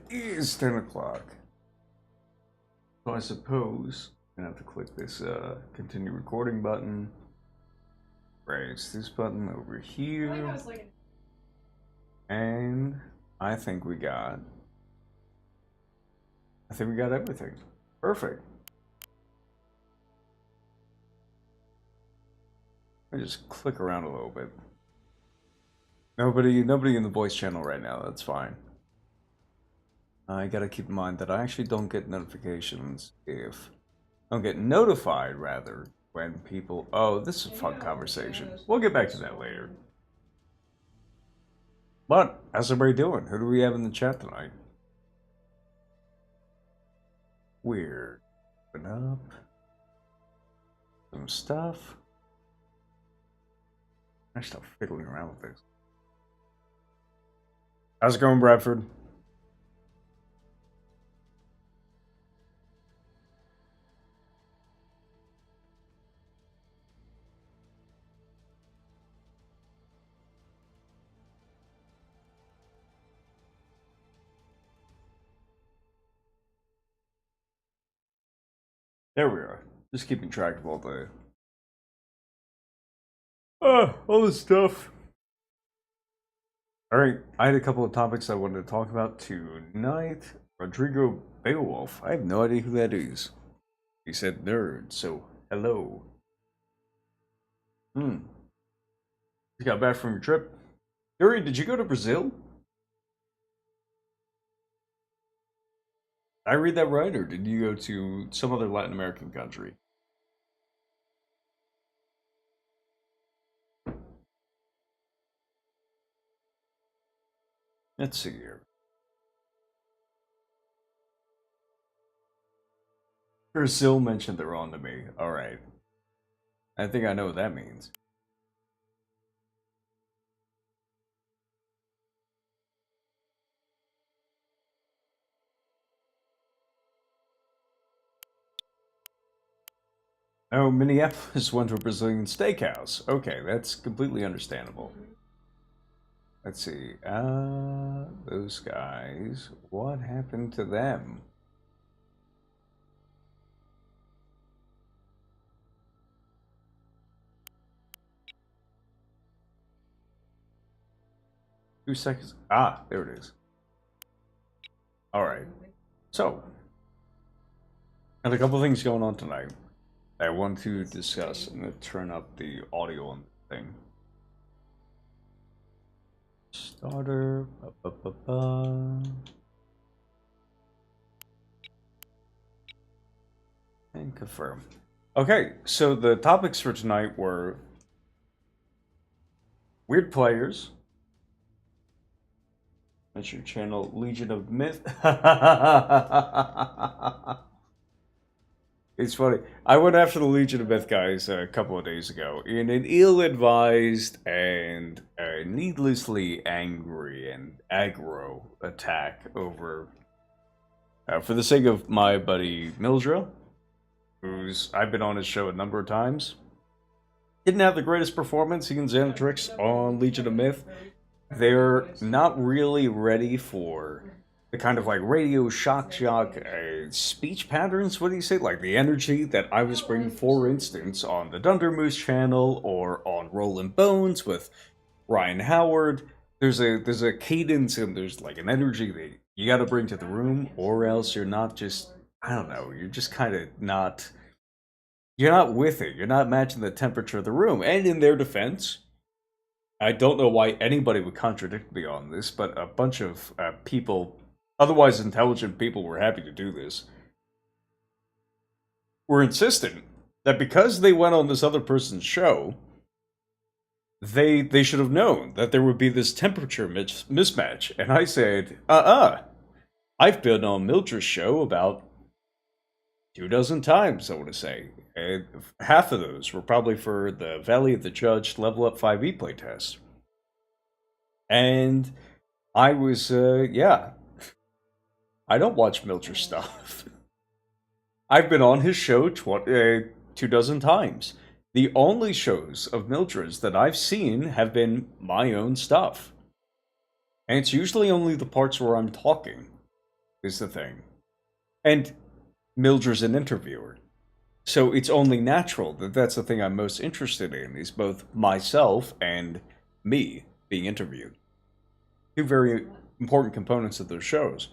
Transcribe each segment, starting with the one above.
is 10 o'clock. So I suppose I'm gonna have to click this continue recording button. Raise this button over here. And I think we got everything. Perfect. Let me just click around a little bit. Nobody in the voice channel right now, that's fine. I gotta keep in mind that I actually don't get notifications if... I don't get notified, rather, when people... Oh, this is a fun conversation. We'll get back to that later. But, how's everybody doing? Who do we have in the chat tonight? Weird. Open up. Some stuff. I stop fiddling around with this. How's it going, Bradford? There we are. Just keeping track of all this stuff. Alright, I had a couple of topics I wanted to talk about tonight. Rodrigo Beowulf. I have no idea who that is. He said nerd, so hello. You got back from your trip? Yuri, did you go to Brazil? Did I read that right, or did you go to some other Latin American country? Let's see here. Brazil mentioned they're on to me. Alright. I think I know what that means. Oh, Minneapolis went to a Brazilian steakhouse. Okay, that's completely understandable. Let's see. Those guys. What happened to them? Two seconds. Ah, there it is. Alright. So, got a couple things going on tonight I want to discuss. I'm going to turn up the audio on the thing. Starter. And confirm. Okay, so the topics for tonight were weird players. That's your channel, Legion of Myth. It's funny. I went after the Legion of Myth guys a couple of days ago in an ill-advised and needlessly angry and aggro attack over, for the sake of my buddy Mildra, who's I've been on his show a number of times. Didn't have the greatest performance against Xanatrix on Legion of Myth. They're not really ready for the kind of like radio shock speech patterns. What do you say? Like the energy that I was bringing, for instance, on the Dunder Moose channel or on Rollin' Bones with Ryan Howard. There's a cadence and there's like an energy that you got to bring to the room, or else you're not just, I don't know, you're just kind of not. You're not with it. You're not matching the temperature of the room. And in their defense, I don't know why anybody would contradict me on this, but a bunch of people, otherwise intelligent people, were happy to do this, were insistent that because they went on this other person's show, they should have known that there would be this temperature mismatch. And I said, I've been on Mildra's show about 24 times, I want to say. And half of those were probably for the Valley of the Judge Level Up 5e playtest. And I was, yeah. I don't watch Mildra's stuff. I've been on his show 24 times. The only shows of Mildra's that I've seen have been my own stuff. And it's usually only the parts where I'm talking. is the thing. And Mildred's an interviewer. So it's only natural that that's the thing I'm most interested in, is both myself and me being interviewed. Two very important components of those shows.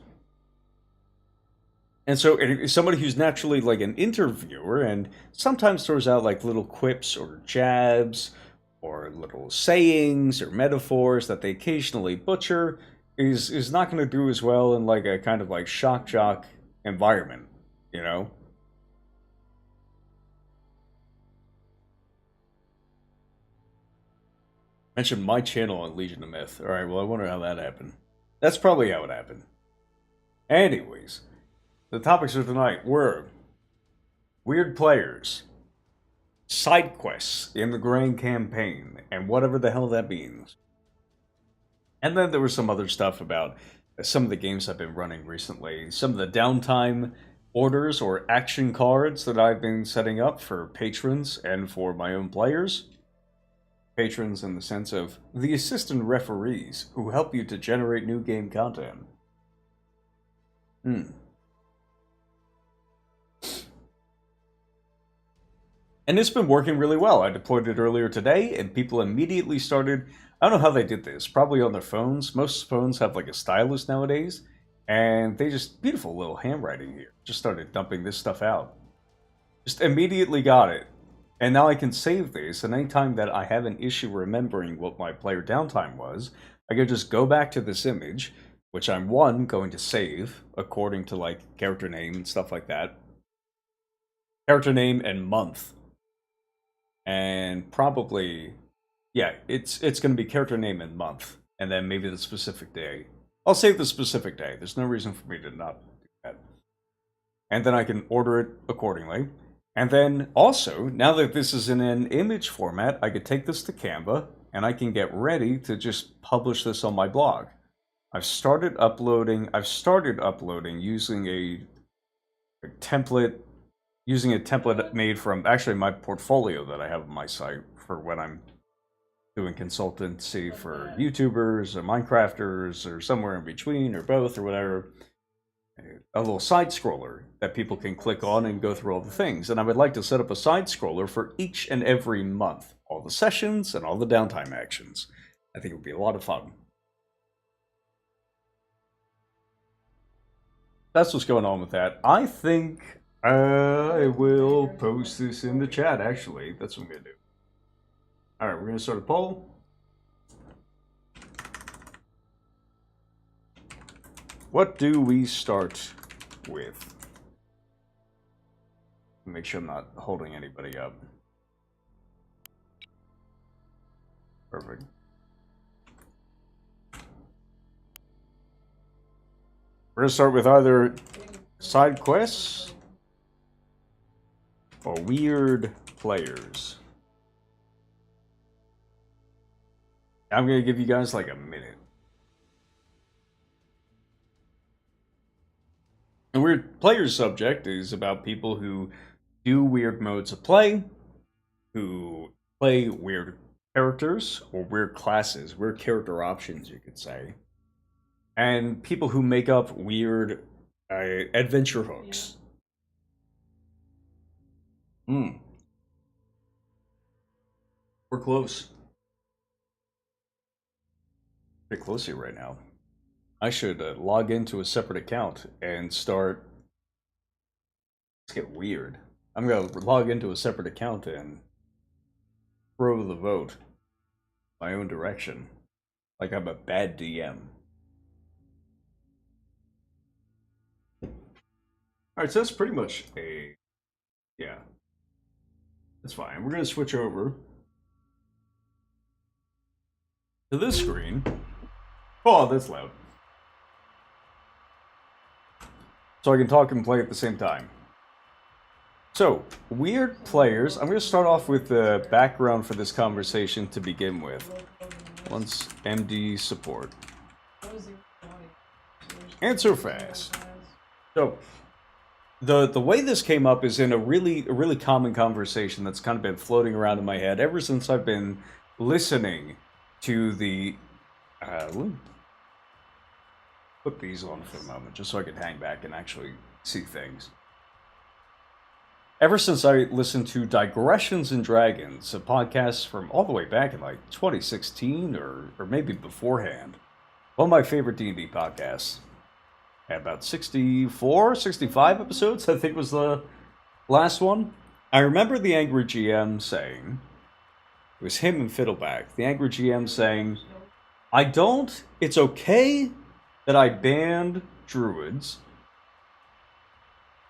And so somebody who's naturally like an interviewer and sometimes throws out like little quips or jabs or little sayings or metaphors that they occasionally butcher is not going to do as well in like a kind of like shock jock environment, you know? Mentioned my channel on Legion of Myth. Alright, well, I wonder how that happened. That's probably how it happened. Anyways, the topics of tonight were weird players, side quests in the Grand Campaign, and whatever the hell that means. And then there was some other stuff about some of the games I've been running recently, some of the downtime orders or action cards that I've been setting up for patrons and for my own players. Patrons in the sense of the assistant referees who help you to generate new game content. And it's been working really well. I deployed it earlier today, and people immediately started... I don't know how they did this. Probably on their phones. Most phones have like a stylus nowadays, and they just... beautiful little handwriting here. Just started dumping this stuff out. Just immediately got it. And now I can save this, and anytime that I have an issue remembering what my player downtime was, I can just go back to this image, which I'm, going to save, according to, like, character name and stuff like that. Character name and month. And probably, yeah, it's going to be character name and month, and then maybe the specific day. I'll save the specific day. There's no reason for me to not do that. And then I can order it accordingly. And then also, now that this is in an image format, I could take this to Canva and I can get ready to just publish this on my blog. I've started uploading using a template, made from actually my portfolio that I have on my site for when I'm doing consultancy for YouTubers or Minecrafters or somewhere in between or both or whatever. A little side scroller that people can click on and go through all the things. And I would like to set up a side scroller for each and every month. All the sessions and all the downtime actions. I think it would be a lot of fun. That's what's going on with that. I think I will post this in the chat, actually. That's what I'm going to do. Alright, we're going to start a poll. What do we start with? Make sure I'm not holding anybody up. Perfect. We're going to start with either side quests or weird players. I'm going to give you guys like a minute. The weird players subject is about people who do weird modes of play, who play weird characters, or weird classes, weird character options, you could say. And people who make up weird adventure hooks. We're close. A bit close here right now. I should log into a separate account and start... Let's get weird. I'm going to log into a separate account and throw the vote my own direction. Like I'm a bad DM. Alright, so that's pretty much a... Yeah. That's fine. We're going to switch over to this screen. Oh, that's loud. So I can talk and play at the same time. So, weird players. I'm going to start off with the background for this conversation to begin with. Once MD support. Answer fast. So, the way this came up is in a really common conversation that's kind of been floating around in my head ever since I've been listening to the... put these on for the moment, just so I could hang back and actually see things. Ever since I listened to Digressions and Dragons, a podcast from all the way back in like 2016 or maybe beforehand, one of my favorite D&D podcasts. Had about 64, 65 episodes, I think was the last one. I remember the Angry GM saying, it was him and Fiddleback, the Angry GM saying, it's okay that I banned druids.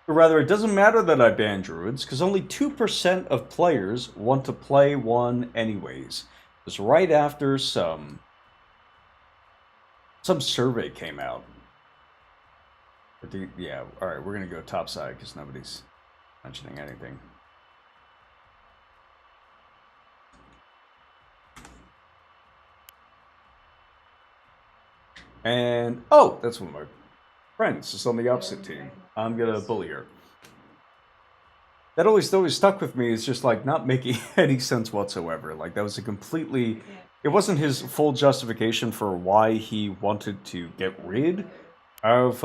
Or rather, it doesn't matter that I banned druids, because only 2% of players want to play one anyways. It was right after some survey came out. Yeah, alright, we're going to go topside, because nobody's mentioning anything. And, oh, that's one of my friends. It's on the opposite team. I'm gonna bully her. That always stuck with me. It's just like not making any sense whatsoever. Like that was a completely... It wasn't his full justification for why he wanted to get rid of,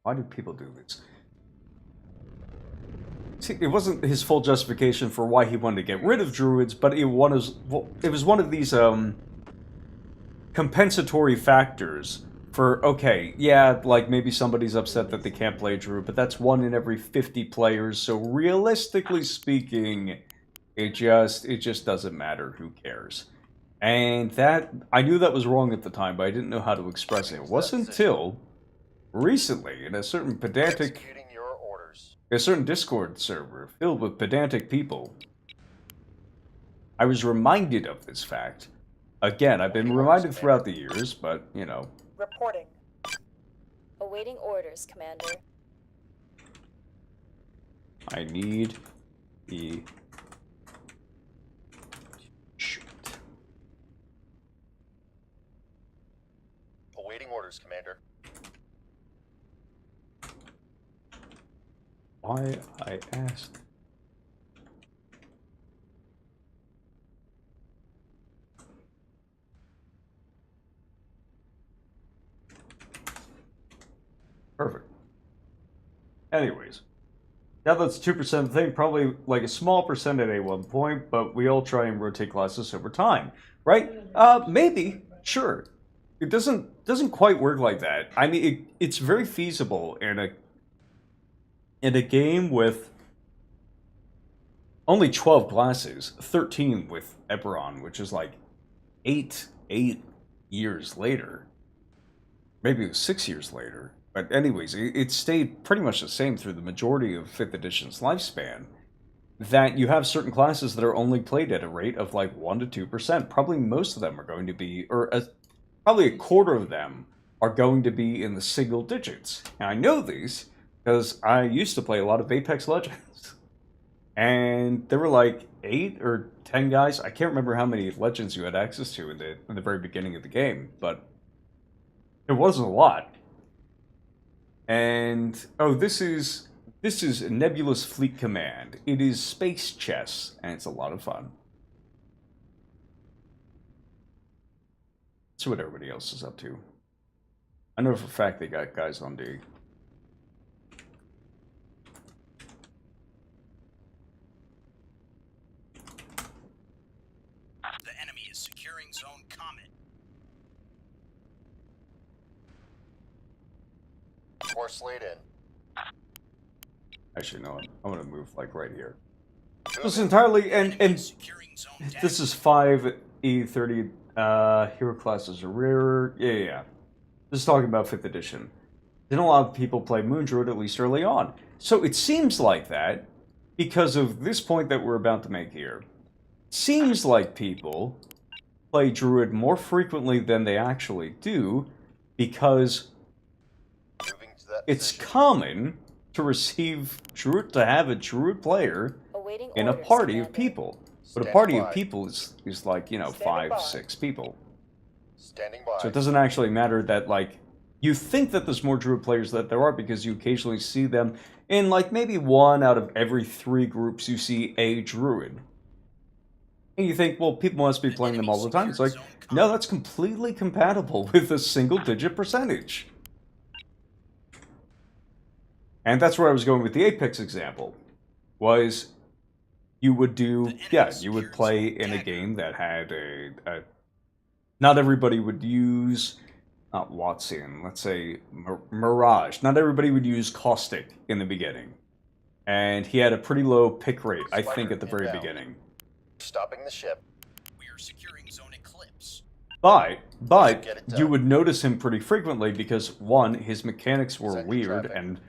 Why do people do this? See, it wasn't his full justification for why he wanted to get rid of druids, but it was one of these compensatory factors for, okay, yeah, like maybe somebody's upset that they can't play druid, but that's 1 in every 50 players, so realistically speaking, it just doesn't matter, who cares? And that, I knew that was wrong at the time, but I didn't know how to express it. It wasn't until recently, in a certain Discord server filled with pedantic people, I was reminded of this fact. Again, I've been reminded throughout the years, but, you know. Reporting. Awaiting orders, Commander. I need the... Shoot. Awaiting orders, Commander. Why I asked... Perfect. Anyways, now that's 2% thing, probably like a small percent at one point, but we all try and rotate classes over time, right? Maybe, sure. It doesn't quite work like that. I mean, it's very feasible in a game with only 12 classes, 13 with Eberron, which is like 8 years later. Maybe it was 6 years later. But anyways, it stayed pretty much the same through the majority of 5th edition's lifespan. That you have certain classes that are only played at a rate of like 1 to 2%. Probably most of them are going to be, probably a quarter of them are going to be in the single digits. And I know these because I used to play a lot of Apex Legends. And there were like 8 or 10 guys. I can't remember how many legends you had access to in the very beginning of the game, but it wasn't a lot. And, oh, this is Nebulous Fleet Command. It is space chess, and it's a lot of fun. That's what everybody else is up to. I know for a fact they got guys on D. The enemy is securing Zone Comet. Force laid in. Actually, no, I'm gonna move like right here. This is entirely and this is 5E30 hero classes are rare. Yeah. This is talking about 5th edition. Didn't a lot of people play Moon Druid at least early on. So it seems like that because of this point that we're about to make here. Seems like people play Druid more frequently than they actually do because it's common to have a Druid player in a party of people. But a party of people is like, you know, 5, 6 people. Standing by. So it doesn't actually matter that, like, you think that there's more Druid players that there are because you occasionally see them In like maybe 1 out of every 3 groups you see a druid. And you think, well, people must be playing them all the time. It's like, no, that's completely compatible with a single-digit percentage. And that's where I was going with the Apex example. Was you would do, yeah, you would play in a game that had a not everybody would use, not Watsian, let's say Mirage. Not everybody would use Caustic in the beginning. And he had a pretty low pick rate, I think, at the very beginning. Stopping the ship. We are securing Zone Eclipse. But you would notice him pretty frequently because, 1, his mechanics were weird and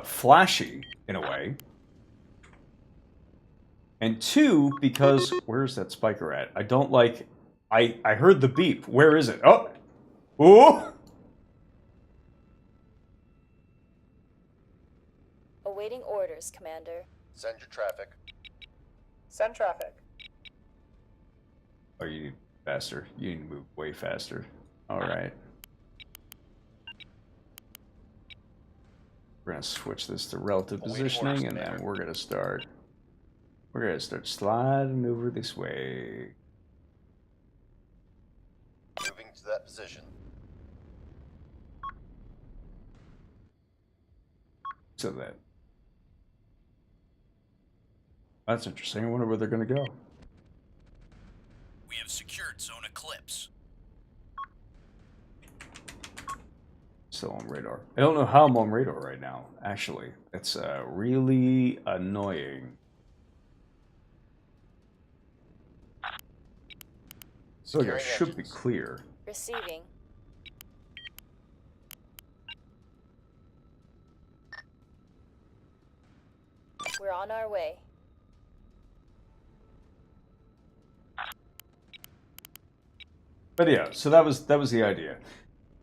flashy, in a way. And 2, because, where's that spiker at? I don't like, I heard the beep. Where is it? Oh! Ooh! Awaiting orders, Commander. Send your traffic. Send traffic. Oh, you need faster. You need to move way faster. Alright. We're gonna switch this to relative positioning, and then we're gonna start sliding over this way. Moving to that position. So that's interesting. I wonder where they're gonna go. We have secured Zone Eclipse. Still on radar. I don't know how I'm on radar right now, actually. It's really annoying. So I should be clear. Receiving. We're on our way. But yeah, so that was the idea.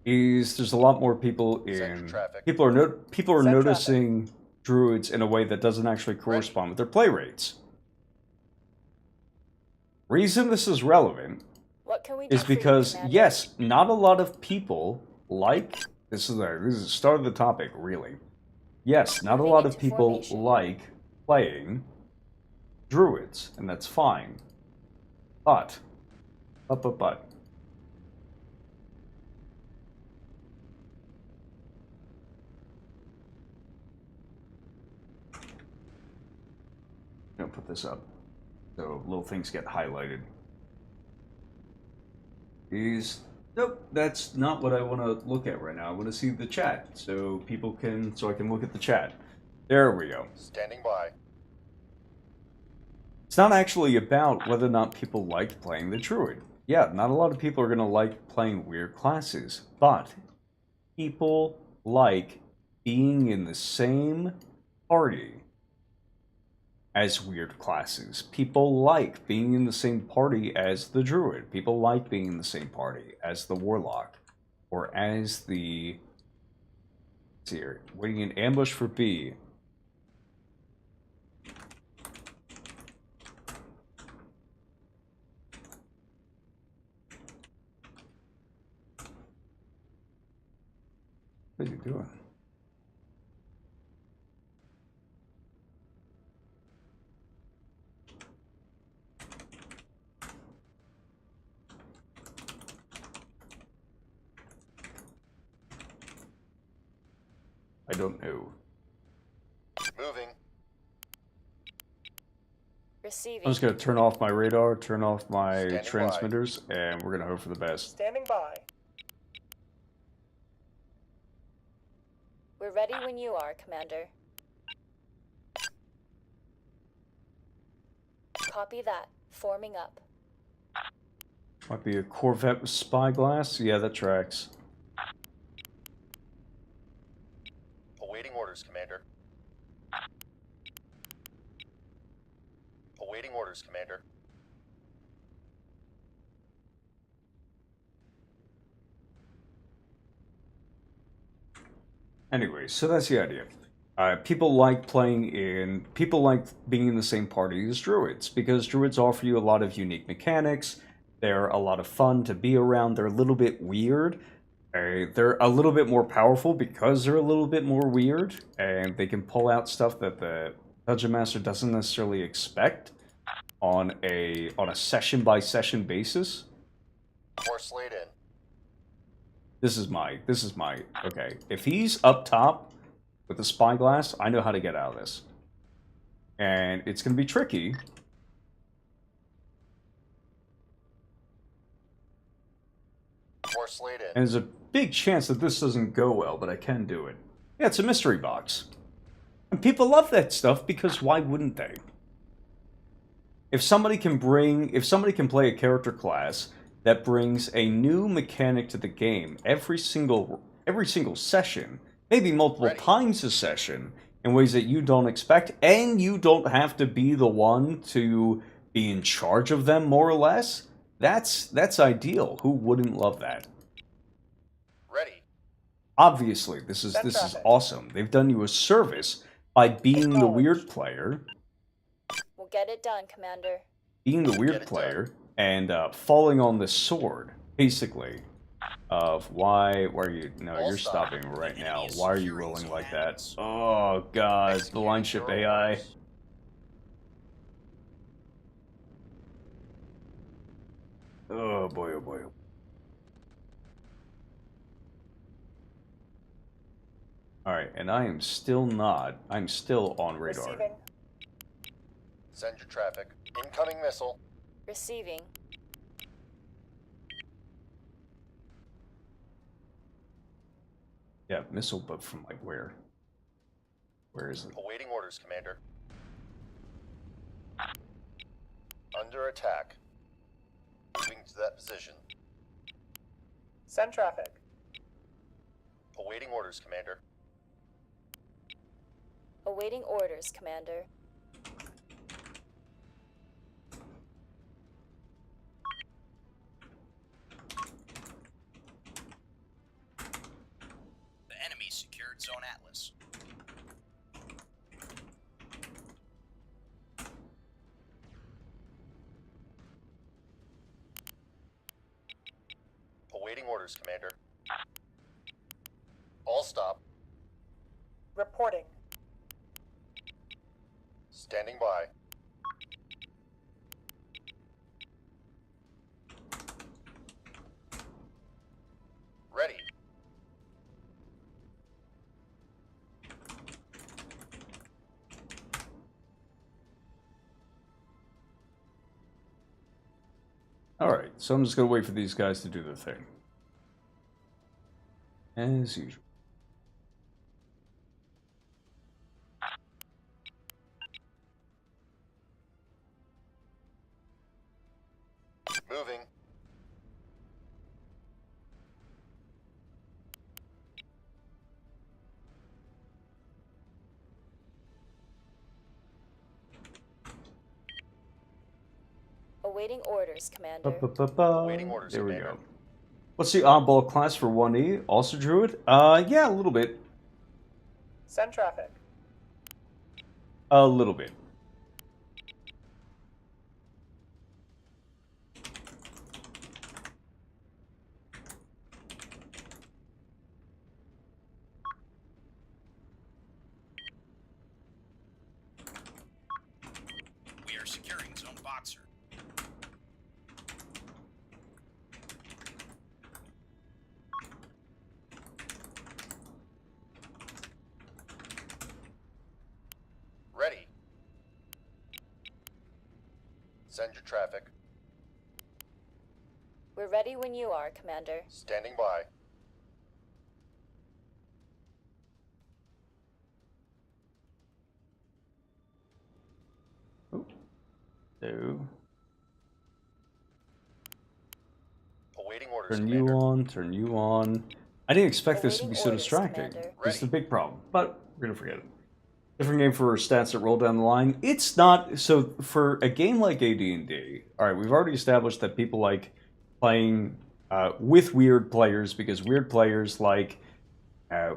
Is there's a lot more people in people are noticing druids in a way that doesn't actually correspond with their play rates. Reason this is relevant What can we do is because yes, not a lot of people like this is the start of the topic, really. Yes, not a lot of people like playing druids, and that's fine. But I'm gonna put this up so little things get highlighted. Nope, that's not what I want to look at right now. I want to see the chat so I can look at the chat. There we go. Standing by. It's not actually about whether or not people like playing the druid. Yeah, not a lot of people are gonna like playing weird classes, but people like being in the same party as weird classes. People like being in the same party as the druid. People like being in the same party as the warlock. Or as the... Let's see here. Waiting in ambush for B. What are you doing? I don't know. Moving. Receiving. I'm just going to turn off my radar, turn off my Standing transmitters, and we're going to hope for the best. Standing by. We're ready when you are, Commander. Copy that. Forming up. Might be a Corvette with spyglass? Yeah, that tracks. Awaiting orders, Commander. Awaiting orders, Commander. Anyway, so that's the idea. People like being in the same party as druids, because druids offer you a lot of unique mechanics. They're a lot of fun to be around. They're a little bit weird, They're a little bit more powerful because they're a little bit more weird, and they can pull out stuff that the Dungeon Master doesn't necessarily expect on a session by session basis. Force laid in. This is my okay. If he's up top with the spyglass, I know how to get out of this, and it's gonna be tricky. Force laid in. And there's a big chance that this doesn't go well, but I can do it. Yeah, it's a mystery box. And people love that stuff because why wouldn't they? If somebody can play a character class that brings a new mechanic to the game every single session, maybe multiple times a session, in ways that you don't expect, and you don't have to be the one to be in charge of them, more or less, that's ideal. Who wouldn't love that? Ready. Obviously, this is awesome. They've done you a service by being the weird player. We'll get it done, Commander. Being the weird player and falling on the sword, basically, of why are you... No, you're stopping right now. Why are you rolling like that? Oh, God, the line ship AI. Oh, boy, oh, boy. Alright, and I'm still on radar. Receiving. Send your traffic. Incoming missile. Receiving. Yeah, missile, but from, like, where? Where is it? Awaiting orders, Commander. Under attack. Moving to that position. Send traffic. Awaiting orders, Commander. Awaiting orders, Commander. The enemy secured Zone Atlas. Awaiting orders, Commander. All stop. Reporting. Standing by. Ready. Alright, so I'm just gonna wait for these guys to do their thing. As usual. Moving. Awaiting orders, Commander. Awaiting orders, There we Commander. go. What's the oddball class for 1E? Also Druid? Yeah, a little bit. Send traffic. A little bit. We are securing Zone Boxer. Ready. Send your traffic. We're ready when you are, Commander. Standing by. So, Awaiting orders, turn you Commander. on, turn you on. I didn't expect this to be Awaiting so orders, distracting. Commander. It's the big problem, but we're gonna forget it. Different game for stats that roll down the line. It's not so for a game like AD&D. All right, we've already established that people like playing with weird players because weird players like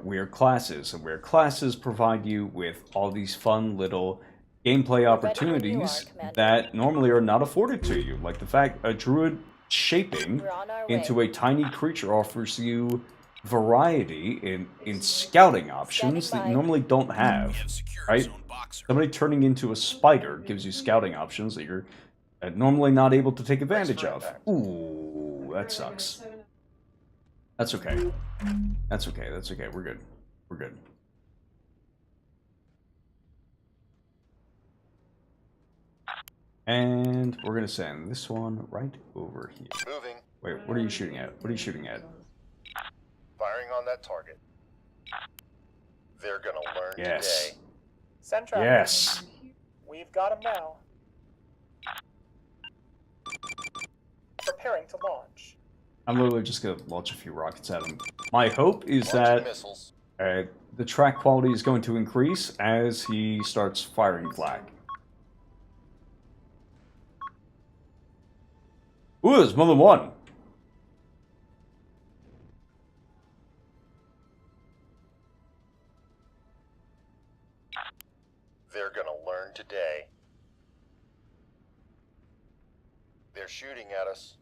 weird classes, and weird classes provide you with all these fun little gameplay opportunities Commander. that normally are not afforded to you. Like the fact a druid shaping We're on our into way. a tiny creature offers you variety in scouting options that you normally don't We have, have secured right? zone boxer. Somebody turning into a spider gives you scouting options that you're normally not able to take Brace advantage for of. impact. Ooh, that sucks. That's okay. That's okay. That's okay. We're good. We're good. And we're gonna send this one right over here. Moving. Wait, what are you shooting at? What are you shooting at? Firing on that target. They're gonna learn Yes. today. Send traffic. Yes. We've got him now. Preparing to launch. I'm literally just gonna launch a few rockets at him. My hope is Launching that missiles. the track quality is going to increase as he starts firing flak. Ooh, there's more than one. They're gonna learn today. They're shooting at us.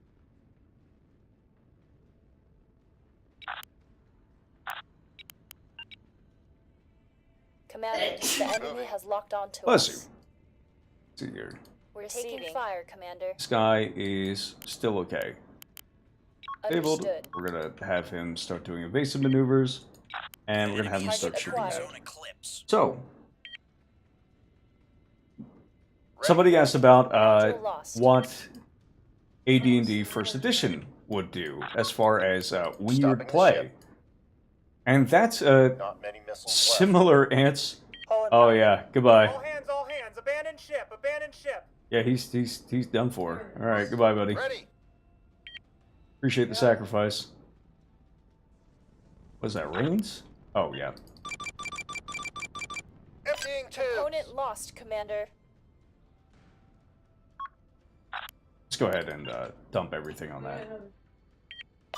Commander, the enemy Moving. has locked on to Bless you. us. Let's see here. We're taking fire, Commander. This guy is still okay. Disabled. Understood. We're gonna have him start doing evasive maneuvers, and we're gonna have him Target start shooting acquired. at. Zone eclipse. So, Ready. somebody asked about Module lost. what AD&D First Edition would do as far as Stopping weird the play, ship. and that's a Not many missiles similar answer. Pulling Oh back. yeah, goodbye. All hands, abandon ship, abandon ship. Yeah, he's done for. All right, goodbye, buddy. left. Ready. Appreciate the sacrifice. Was that Reigns? Oh yeah. Emptying tubes. Opponent lost, Commander. Let's go ahead and dump everything on that.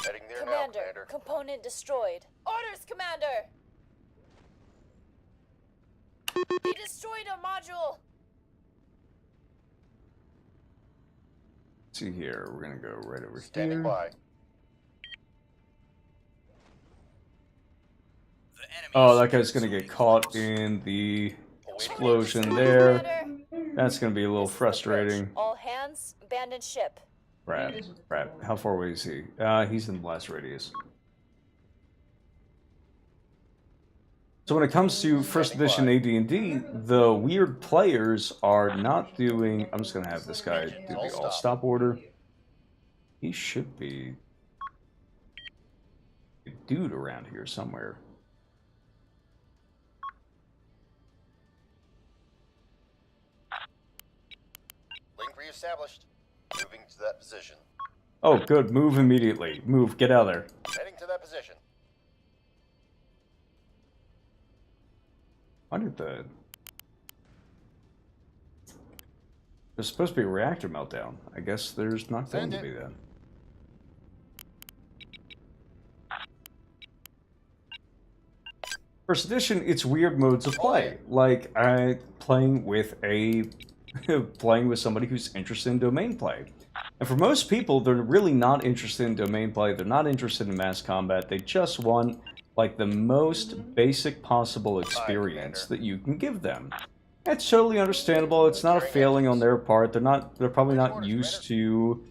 Heading there now, Commander, Commander. component destroyed. Orders, Commander! He destroyed a module! Let's see here, we're gonna go right over Standing here. by. The enemy Oh, that guy's secured gonna zone get caught eclipse. in the Awaiting explosion Destroyed, there. Commander. That's gonna be a little This is the bridge. frustrating. All hands, abandon ship. Rat. How far away is he? He's in the blast radius. So when it comes to first edition AD&D, the weird players are not doing. I'm just gonna have this guy do the all stop order. He should be a dude around here somewhere. Link reestablished. Moving to that position. Oh, good. Move immediately. Move. Get out of there. Heading to that position. Why did the... There's supposed to be a reactor meltdown. I guess there's not going to be that. First edition, it's weird modes of play. Like playing with somebody who's interested in domain play. And for most people, they're really not interested in domain play. They're not interested in mass combat. They just want like the most basic possible experience that you can give them. It's totally understandable. It's not a failing on their part. They're probably not used to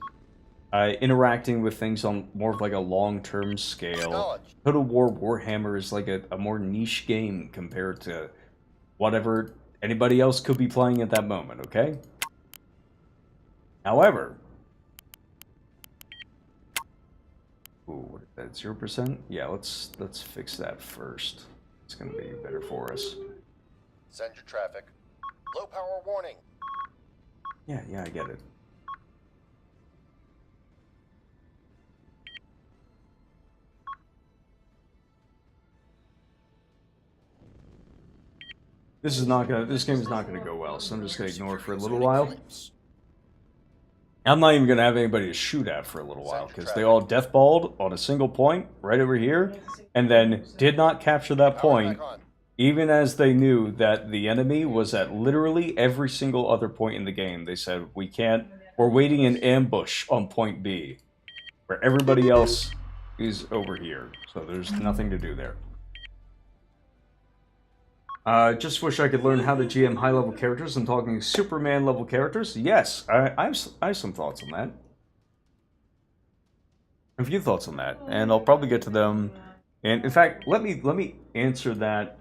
interacting with things on more of like a long-term scale. Acknowledged. Total War Warhammer is like a more niche game compared to whatever anybody else could be playing at that moment, okay? However... Ooh, what is that, 0%? Yeah, let's fix that first. It's gonna be better for us. Send your traffic. Low power warning. Yeah, I get it. This game is not gonna go well, so I'm just gonna ignore it for a little while. I'm not even gonna have anybody to shoot at for a little while, because they all deathballed on a single point, right over here, and then did not capture that point, Power back on. even as they knew that the enemy was at literally every single other point in the game. They said, we're waiting in ambush on point B, where everybody else is over here, so there's nothing to do there. Just wish I could learn how to GM high-level characters. I'm talking Superman-level characters. Yes, I have some thoughts on that. A few thoughts on that, and I'll probably get to them. And in fact, let me answer that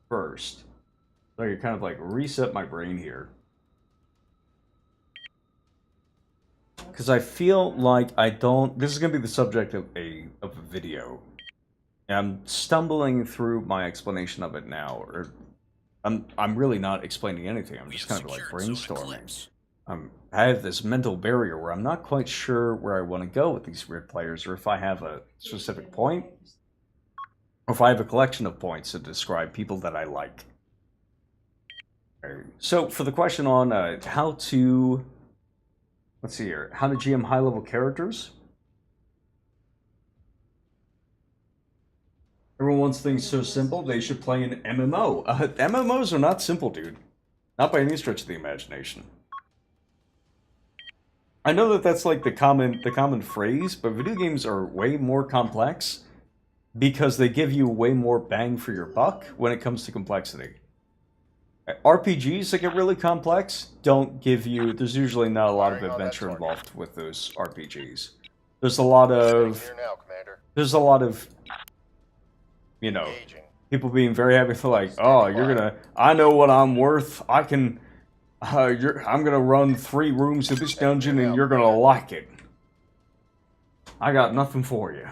first. So I can kind of like reset my brain here, because I feel like I don't. This is going to be the subject of a video. And I'm stumbling through my explanation of it now, or I'm really not explaining anything. I'm just kind of like brainstorming. I have this mental barrier where I'm not quite sure where I want to go with these weird players, or if I have a specific point, or if I have a collection of points to describe people that I like. So for the question on how to, let's see here, how to GM high-level characters. Everyone wants things so simple, they should play an MMO. MMOs are not simple, dude. Not by any stretch of the imagination. I know that that's like the common phrase, but video games are way more complex because they give you way more bang for your buck when it comes to complexity. RPGs that get really complex don't give you... There's usually not a lot of adventure involved with those RPGs. There's a lot of... Here now, Commander. There's a lot of... You know, people being very happy for like, oh, you're gonna... I know what I'm worth. I can... I'm gonna run 3 rooms of this dungeon and you're gonna like it. I got nothing for you.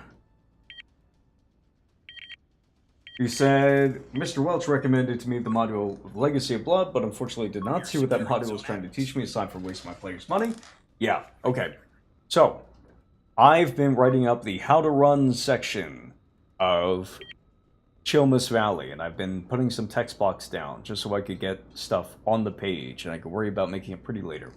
You said, Mr. Welch recommended to me the module of Legacy of Blood, but unfortunately did not see what that module was trying to teach me aside from wasting my players' money. Yeah, okay. So, I've been writing up the How to Run section of Chilmus Valley, and I've been putting some text blocks down just so I could get stuff on the page and I could worry about making it pretty later.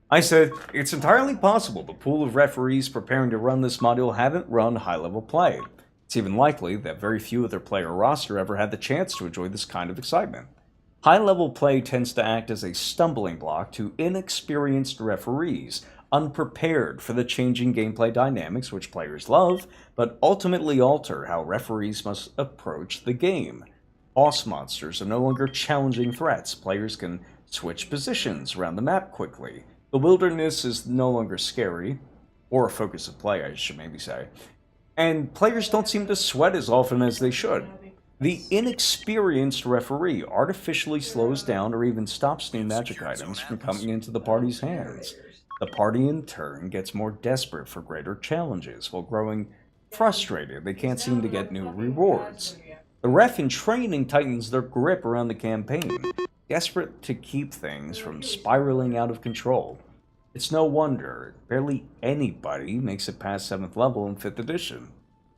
I said, it's entirely possible the pool of referees preparing to run this module haven't run high-level play. It's even likely that very few of their player roster ever had the chance to enjoy this kind of excitement. High-level play tends to act as a stumbling block to inexperienced referees, unprepared for the changing gameplay dynamics which players love, but ultimately alter how referees must approach the game. Boss monsters are no longer challenging threats. Players can switch positions around the map quickly. The wilderness is no longer scary, or a focus of play, I should maybe say. And players don't seem to sweat as often as they should. The inexperienced referee artificially slows down or even stops new magic items from coming into the party's hands. The party in turn gets more desperate for greater challenges, while growing frustrated they can't seem to get new rewards. The ref in training tightens their grip around the campaign, desperate to keep things from spiraling out of control. It's no wonder barely anybody makes it past 7th level in 5th edition.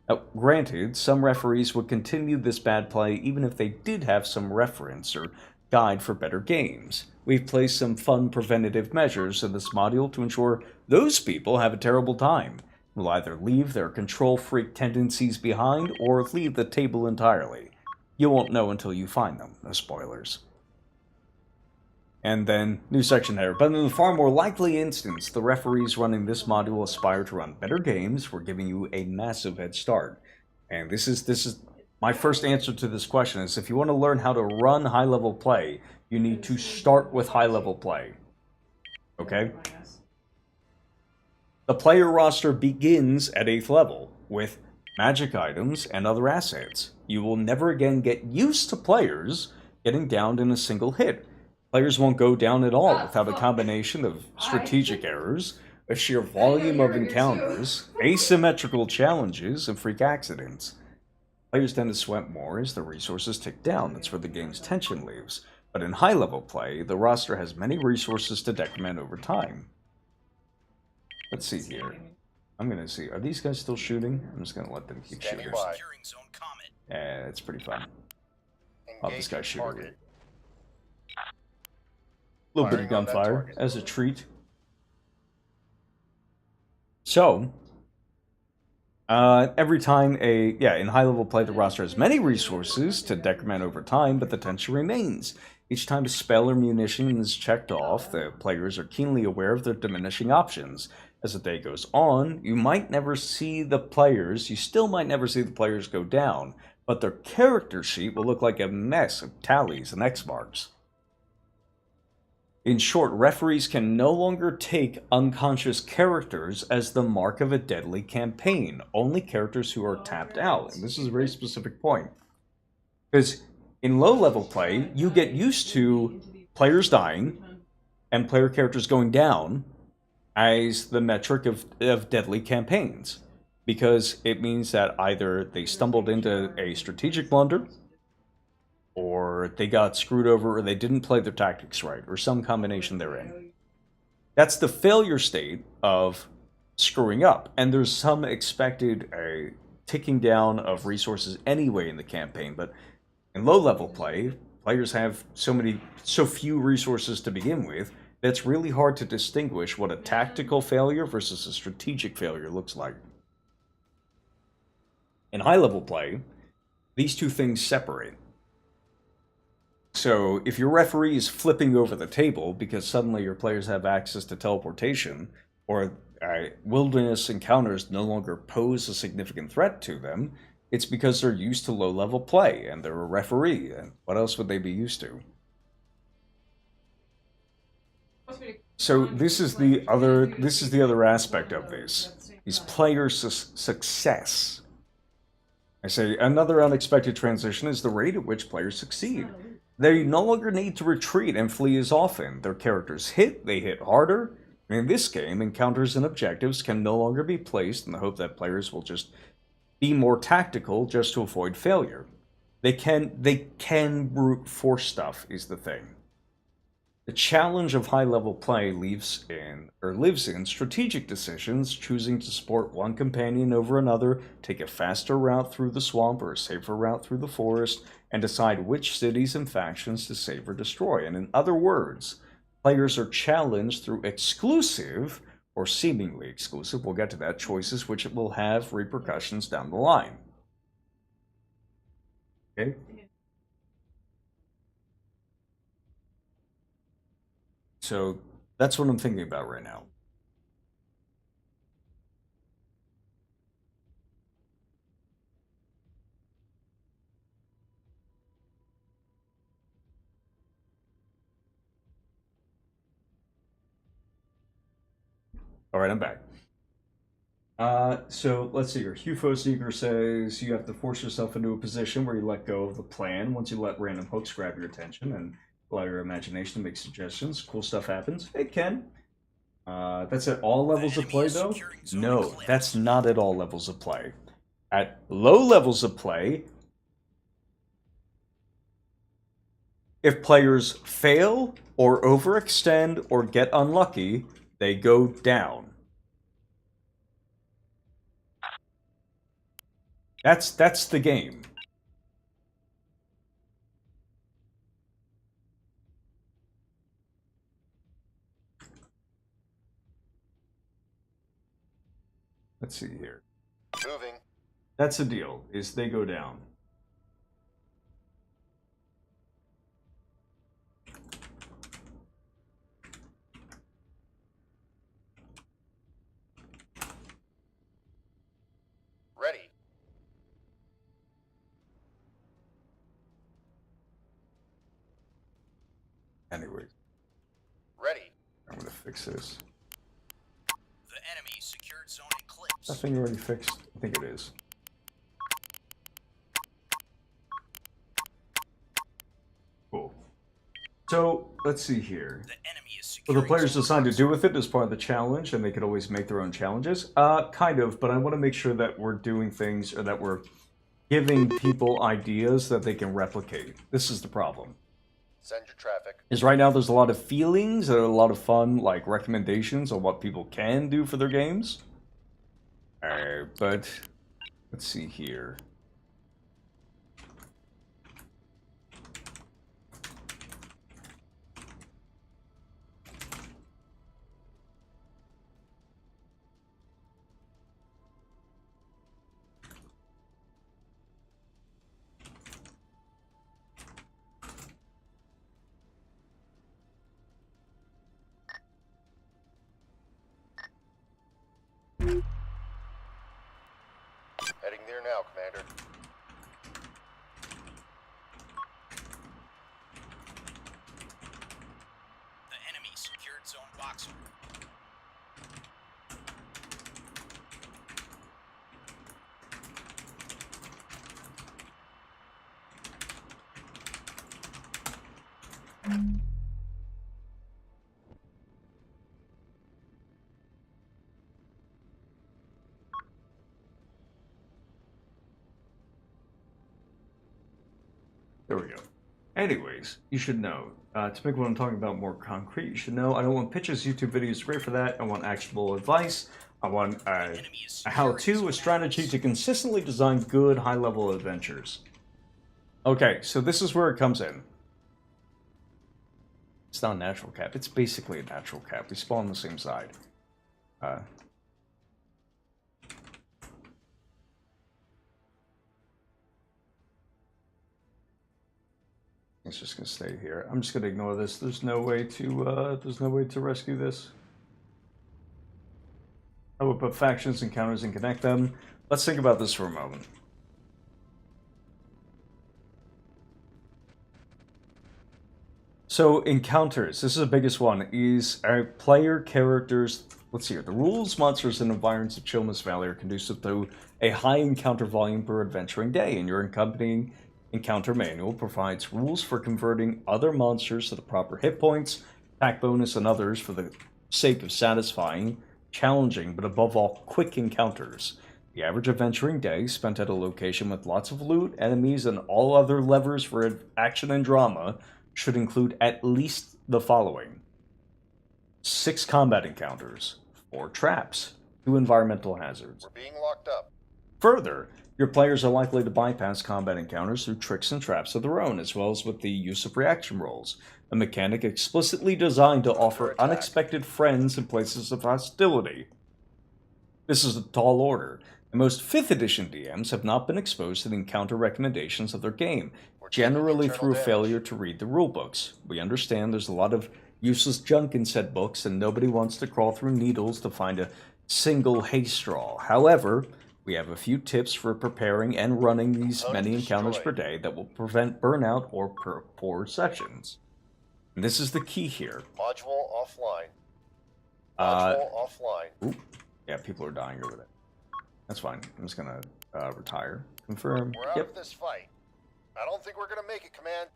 Now, granted, some referees would continue this bad play even if they did have some reference or guide for better games. We've placed some fun preventative measures in this module to ensure those people have a terrible time. Will either leave their control freak tendencies behind or leave the table entirely. You won't know until you find them. No spoilers. And then, new section there. But in the far more likely instance, the referees running this module aspire to run better games. We're giving you a massive head start. And this is my first answer to this question is if you want to learn how to run high-level play, you need to start with high-level play. Okay? The player roster begins at 8th level with magic items and other assets. You will never again get used to players getting downed in a single hit. Players won't go down at all without a combination of strategic errors, a sheer volume of encounters, asymmetrical challenges, and freak accidents. Players tend to sweat more as the resources tick down. That's where the game's tension lives. But in high-level play, the roster has many resources to decrement over time. Let's see here. I'm going to see. Are these guys still shooting? I'm just going to let them keep shooting. Securing zone Comet. Yeah, it's pretty fun. Oh, this guy's shooting. A little bit of gunfire as a treat. So, every time in high-level play, the roster has many resources to decrement over time, but the tension remains. Each time a spell or munition is checked off, the players are keenly aware of their diminishing options. as the day goes on, you might never see the players, you still might never see the players go down, but their character sheet will look like a mess of tallies and X marks. In short, referees can no longer take unconscious characters as the mark of a deadly campaign, only characters who are tapped out. And this is a very specific point. Because in low-level play, you get used to players dying and player characters going down as the metric of deadly campaigns, because it means that either they stumbled into a strategic blunder, or they got screwed over, or they didn't play their tactics right, or some combination therein. That's the failure state of screwing up, and there's some expected ticking down of resources anyway in the campaign, but in low-level play, players have so few resources to begin with, that's really hard to distinguish what a tactical failure versus a strategic failure looks like. In high-level play, these two things separate. So if your referee is flipping over the table because suddenly your players have access to teleportation, or wilderness encounters no longer pose a significant threat to them, it's because they're used to low-level play, and they're a referee, and what else would they be used to? So this is the other aspect of this, is player success. I say another unexpected transition is the rate at which players succeed. They no longer need to retreat and flee as often. Their characters they hit harder. In this game, encounters and objectives can no longer be placed in the hope that players will just be more tactical just to avoid failure. They can brute force stuff is the thing. The challenge of high-level play lives in strategic decisions, choosing to support one companion over another, take a faster route through the swamp or a safer route through the forest, and decide which cities and factions to save or destroy. And in other words, players are challenged through exclusive, or seemingly exclusive, we'll get to that, choices which will have repercussions down the line. Okay? So that's what I'm thinking about right now. All right, I'm back. So let's see here. Hufo Seeker says you have to force yourself into a position where you let go of the plan. Once you let random hooks grab your attention and allow your imagination to make suggestions, cool stuff happens. It can. That's at all levels of play, though? No, that's not at all levels of play. At low levels of play, if players fail or overextend or get unlucky, they go down. That's the game. Let's see here. Moving. That's the deal, is they go down. Ready. Anyways, Ready. I'm gonna fix this. The enemy secured zone Eclipse. That thing already fixed? I think it is. Cool. So, let's see here. The enemy is Well, the securing players zone decide to Boxer. do with it as part of the challenge, and they could always make their own challenges. Kind of, but I want to make sure that we're doing things, or that we're giving people ideas that they can replicate. This is the problem. Send your traffic. Is right now there's a lot of feelings, and a lot of fun, like, recommendations on what people can do for their games. But, let's see here. Heading there now, Commander. The enemy secured zone Boxer. There we go. Anyways, you should know, to make what I'm talking about more concrete, you should know I don't want pitches, YouTube videos, great for that. I want actionable advice. I want a how-to, a strategy to consistently design good, high-level adventures. Okay, so this is where it comes in. It's not a natural cap. It's basically a natural cap. We spawn on the same side. It's just gonna stay here. I'm just gonna ignore this. There's no way to rescue this. I would put factions and counters and connect them. Let's think about this for a moment. So encounters, this is the biggest one, is our player characters. Let's see here. The rules, monsters, and environments of Chilmus Valley are conducive to a high encounter volume per adventuring day, and your accompanying encounter manual provides rules for converting other monsters to the proper hit points, attack bonus, and others for the sake of satisfying, challenging, but above all, quick encounters. The average adventuring day spent at a location with lots of loot, enemies, and all other levers for action and drama should include at least the following: 6 combat encounters, 4 traps, 2 environmental hazards. We're being locked up. Further, your players are likely to bypass combat encounters through tricks and traps of their own, as well as with the use of reaction rolls, a mechanic explicitly designed to offer unexpected friends in places of hostility. This is a tall order, and most 5th edition DMs have not been exposed to the encounter recommendations of their game, generally through a failure to read the rulebooks. We understand there's a lot of useless junk in said books, and nobody wants to crawl through needles to find a single hay straw. However, we have a few tips for preparing and running these many encounters per day that will prevent burnout or poor sessions. And this is the key here. Module offline. Module offline. Ooh, yeah, people are dying over that. That's fine. I'm just gonna retire. Confirm. We're out of this fight. I don't think we're gonna make it, Command.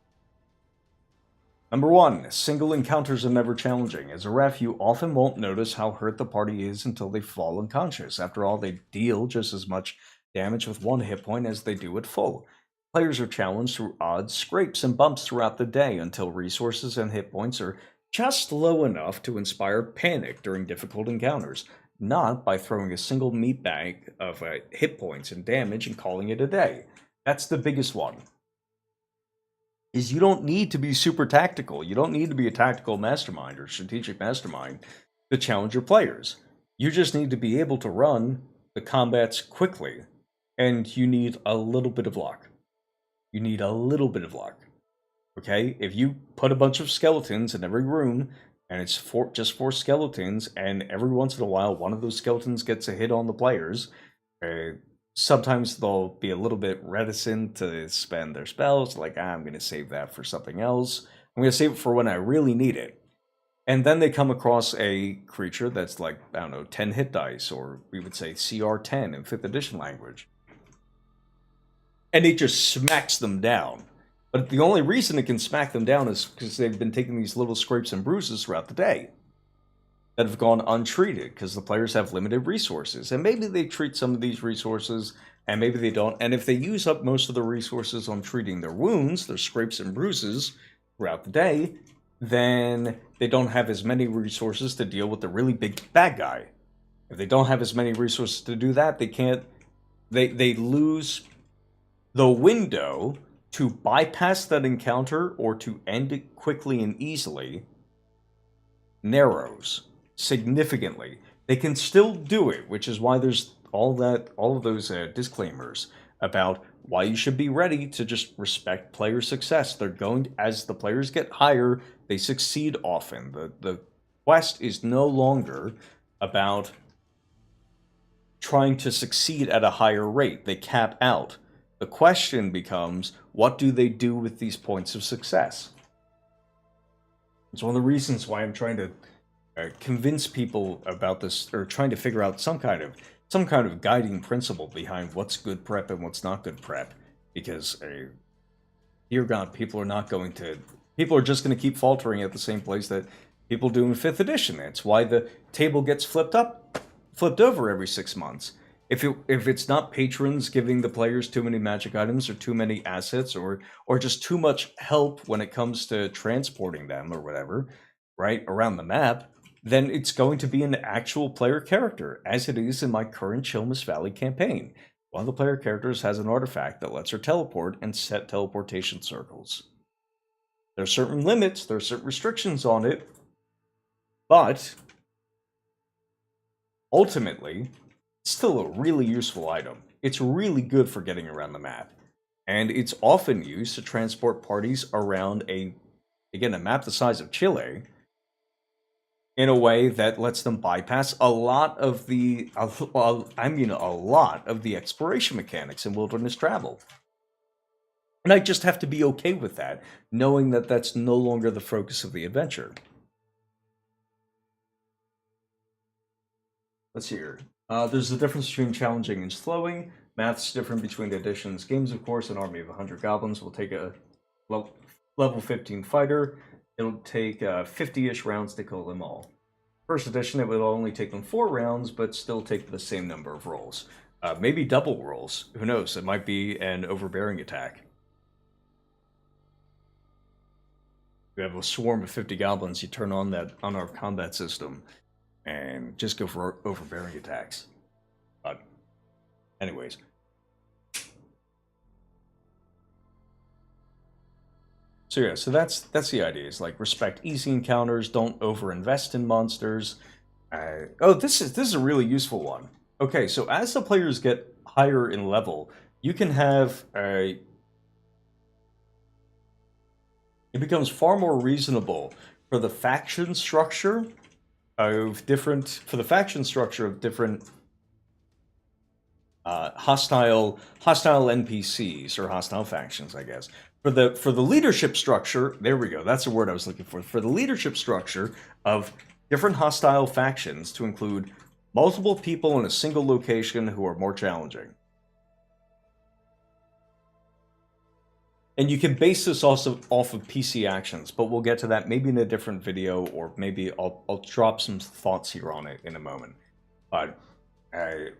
Number 1, single encounters are never challenging. As a ref, you often won't notice how hurt the party is until they fall unconscious. After all, they deal just as much damage with 1 hit point as they do at full. Players are challenged through odd scrapes and bumps throughout the day until resources and hit points are just low enough to inspire panic during difficult encounters, not by throwing a single meat bag of hit points and damage and calling it a day. That's the biggest one. Is you don't need to be super tactical. You don't need to be a tactical mastermind or strategic mastermind to challenge your players. You just need to be able to run the combats quickly, and you need a little bit of luck. You need a little bit of luck. Okay? If you put a bunch of skeletons in every room, and it's just 4 skeletons, and every once in a while one of those skeletons gets a hit on the players, sometimes they'll be a little bit reticent to spend their spells, like, I'm going to save that for something else. I'm going to save it for when I really need it. And then they come across a creature that's like, I don't know, 10 hit dice, or we would say CR10 in 5th edition language. And it just smacks them down. But the only reason it can smack them down is because they've been taking these little scrapes and bruises throughout the day that have gone untreated because the players have limited resources. And maybe they treat some of these resources, and maybe they don't. And if they use up most of the resources on treating their wounds, their scrapes and bruises throughout the day, then they don't have as many resources to deal with the really big bad guy. If they don't have as many resources to do that, they lose the window to bypass that encounter or to end it quickly and easily narrows significantly. They can still do it, which is why there's all of those disclaimers about why you should be ready to just respect player success. They're going, as the players get higher, they succeed often. The quest is no longer about trying to succeed at a higher rate. They cap out. The question becomes, what do they do with these points of success? It's one of the reasons why I'm trying to convince people about this, or trying to figure out some kind of guiding principle behind what's good prep and what's not good prep. Because, dear God, people are just going to keep faltering at the same place that people do in 5th edition. That's why the table gets flipped over every 6 months. If it's not patrons giving the players too many magic items or too many assets or just too much help when it comes to transporting them or whatever, right, around the map, then it's going to be an actual player character, as it is in my current Chilmus Valley campaign. One of the player characters has an artifact that lets her teleport and set teleportation circles. There are certain limits, there are certain restrictions on it, but ultimately, it's still a really useful item. It's really good for getting around the map, and it's often used to transport parties around a map the size of Chile, in a way that lets them bypass a lot of the exploration mechanics in wilderness travel. And I just have to be okay with that, knowing that that's no longer the focus of the adventure. Let's see here. There's a difference between challenging and slowing. Math's different between the editions. Games, of course, an army of 100 goblins will take a level 15 fighter. It'll take 50-ish rounds to kill them all. First edition, it will only take them 4 rounds, but still take the same number of rolls. Maybe double rolls. Who knows? It might be an overbearing attack. We have a swarm of 50 goblins. You turn on our combat system and just go for overbearing attacks. But anyways. So yeah, so that's the idea. Is like respect easy encounters, don't overinvest in monsters. This is a really useful one. Okay, so as the players get higher in level, you can have it becomes far more reasonable for the faction structure of different hostile NPCs or hostile factions, I guess. For the leadership structure, there we go. That's the word I was looking for. For the leadership structure of different hostile factions to include multiple people in a single location who are more challenging. And you can base this also off of PC actions, but we'll get to that maybe in a different video, or maybe I'll drop some thoughts here on it in a moment. But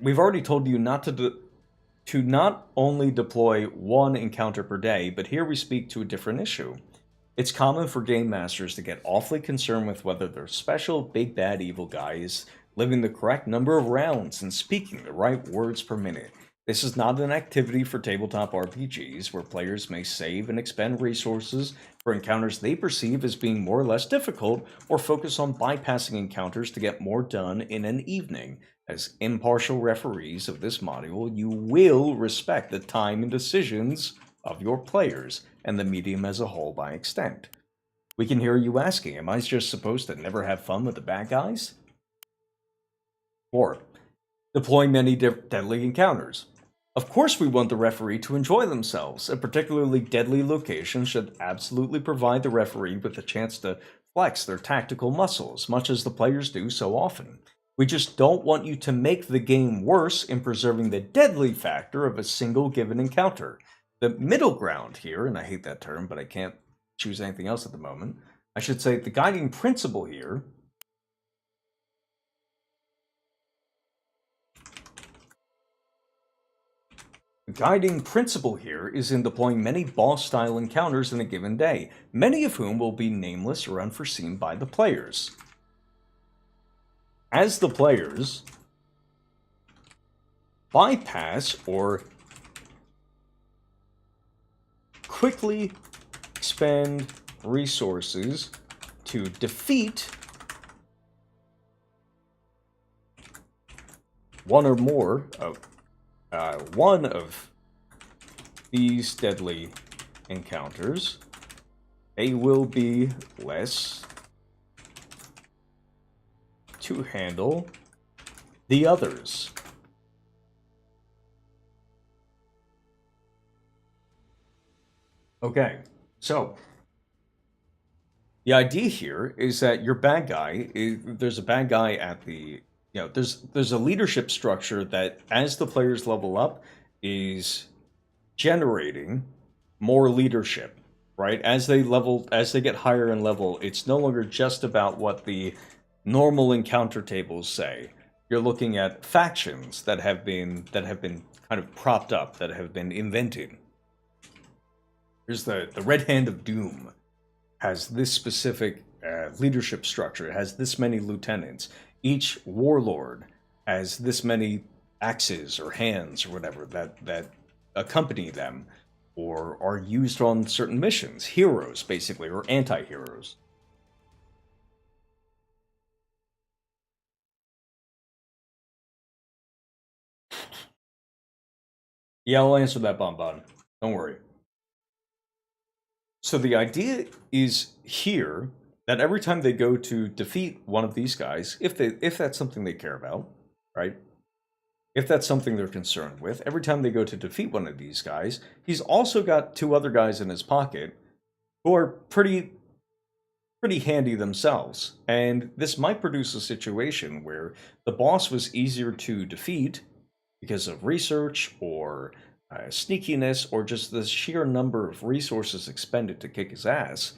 we've already told you not to not only deploy 1 encounter per day, but here we speak to a different issue. It's common for game masters to get awfully concerned with whether their special big bad evil guy is living the correct number of rounds and speaking the right words per minute. This is not an activity for tabletop RPGs where players may save and expend resources for encounters they perceive as being more or less difficult, or focus on bypassing encounters to get more done in an evening. As impartial referees of this module, you will respect the time and decisions of your players, and the medium as a whole by extent. We can hear you asking, am I just supposed to never have fun with the bad guys? Or, deploy many deadly encounters. Of course we want the referee to enjoy themselves. A particularly deadly location should absolutely provide the referee with a chance to flex their tactical muscles, much as the players do so often. We just don't want you to make the game worse in preserving the deadly factor of a single given encounter. The middle ground here, and I hate that term, but I can't choose anything else at the moment. I should say the guiding principle here is in deploying many boss-style encounters in a given day, many of whom will be nameless or unforeseen by the players. As the players bypass or quickly expend resources to defeat one or more of one of these deadly encounters, they will be less to handle the others. Okay, so the idea here is that your bad guy there's a bad guy at the there's a leadership structure that as the players level up is generating more leadership, right? As they get higher in level, it's no longer just about what the normal encounter tables say. You're looking at factions that have been kind of propped up, that have been invented. Here's the Red Hand of Doom has this specific leadership structure. It has this many lieutenants. Each warlord has this many axes or hands or whatever that accompany them or are used on certain missions. Heroes, basically, or anti-heroes. Yeah, I'll answer that, Bonbon. Don't worry. So the idea is here that every time they go to defeat one of these guys, if that's something they care about, right? If that's something they're concerned with, every time they go to defeat one of these guys, he's also got two other guys in his pocket who are pretty handy themselves. And this might produce a situation where the boss was easier to defeat because of research or sneakiness or just the sheer number of resources expended to kick his ass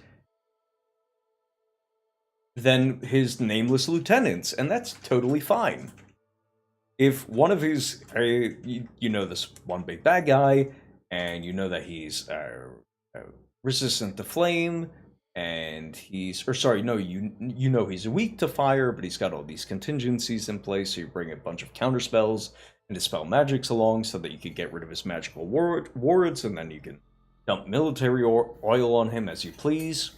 than his nameless lieutenants, and that's totally fine. If one of his, you know this one big bad guy, and you know that he's resistant to flame, and he's, or sorry, no, you know he's weak to fire, but he's got all these contingencies in place, so you bring a bunch of counter spells and dispel magics along so that you can get rid of his magical wards, and then you can dump military oil on him as you please.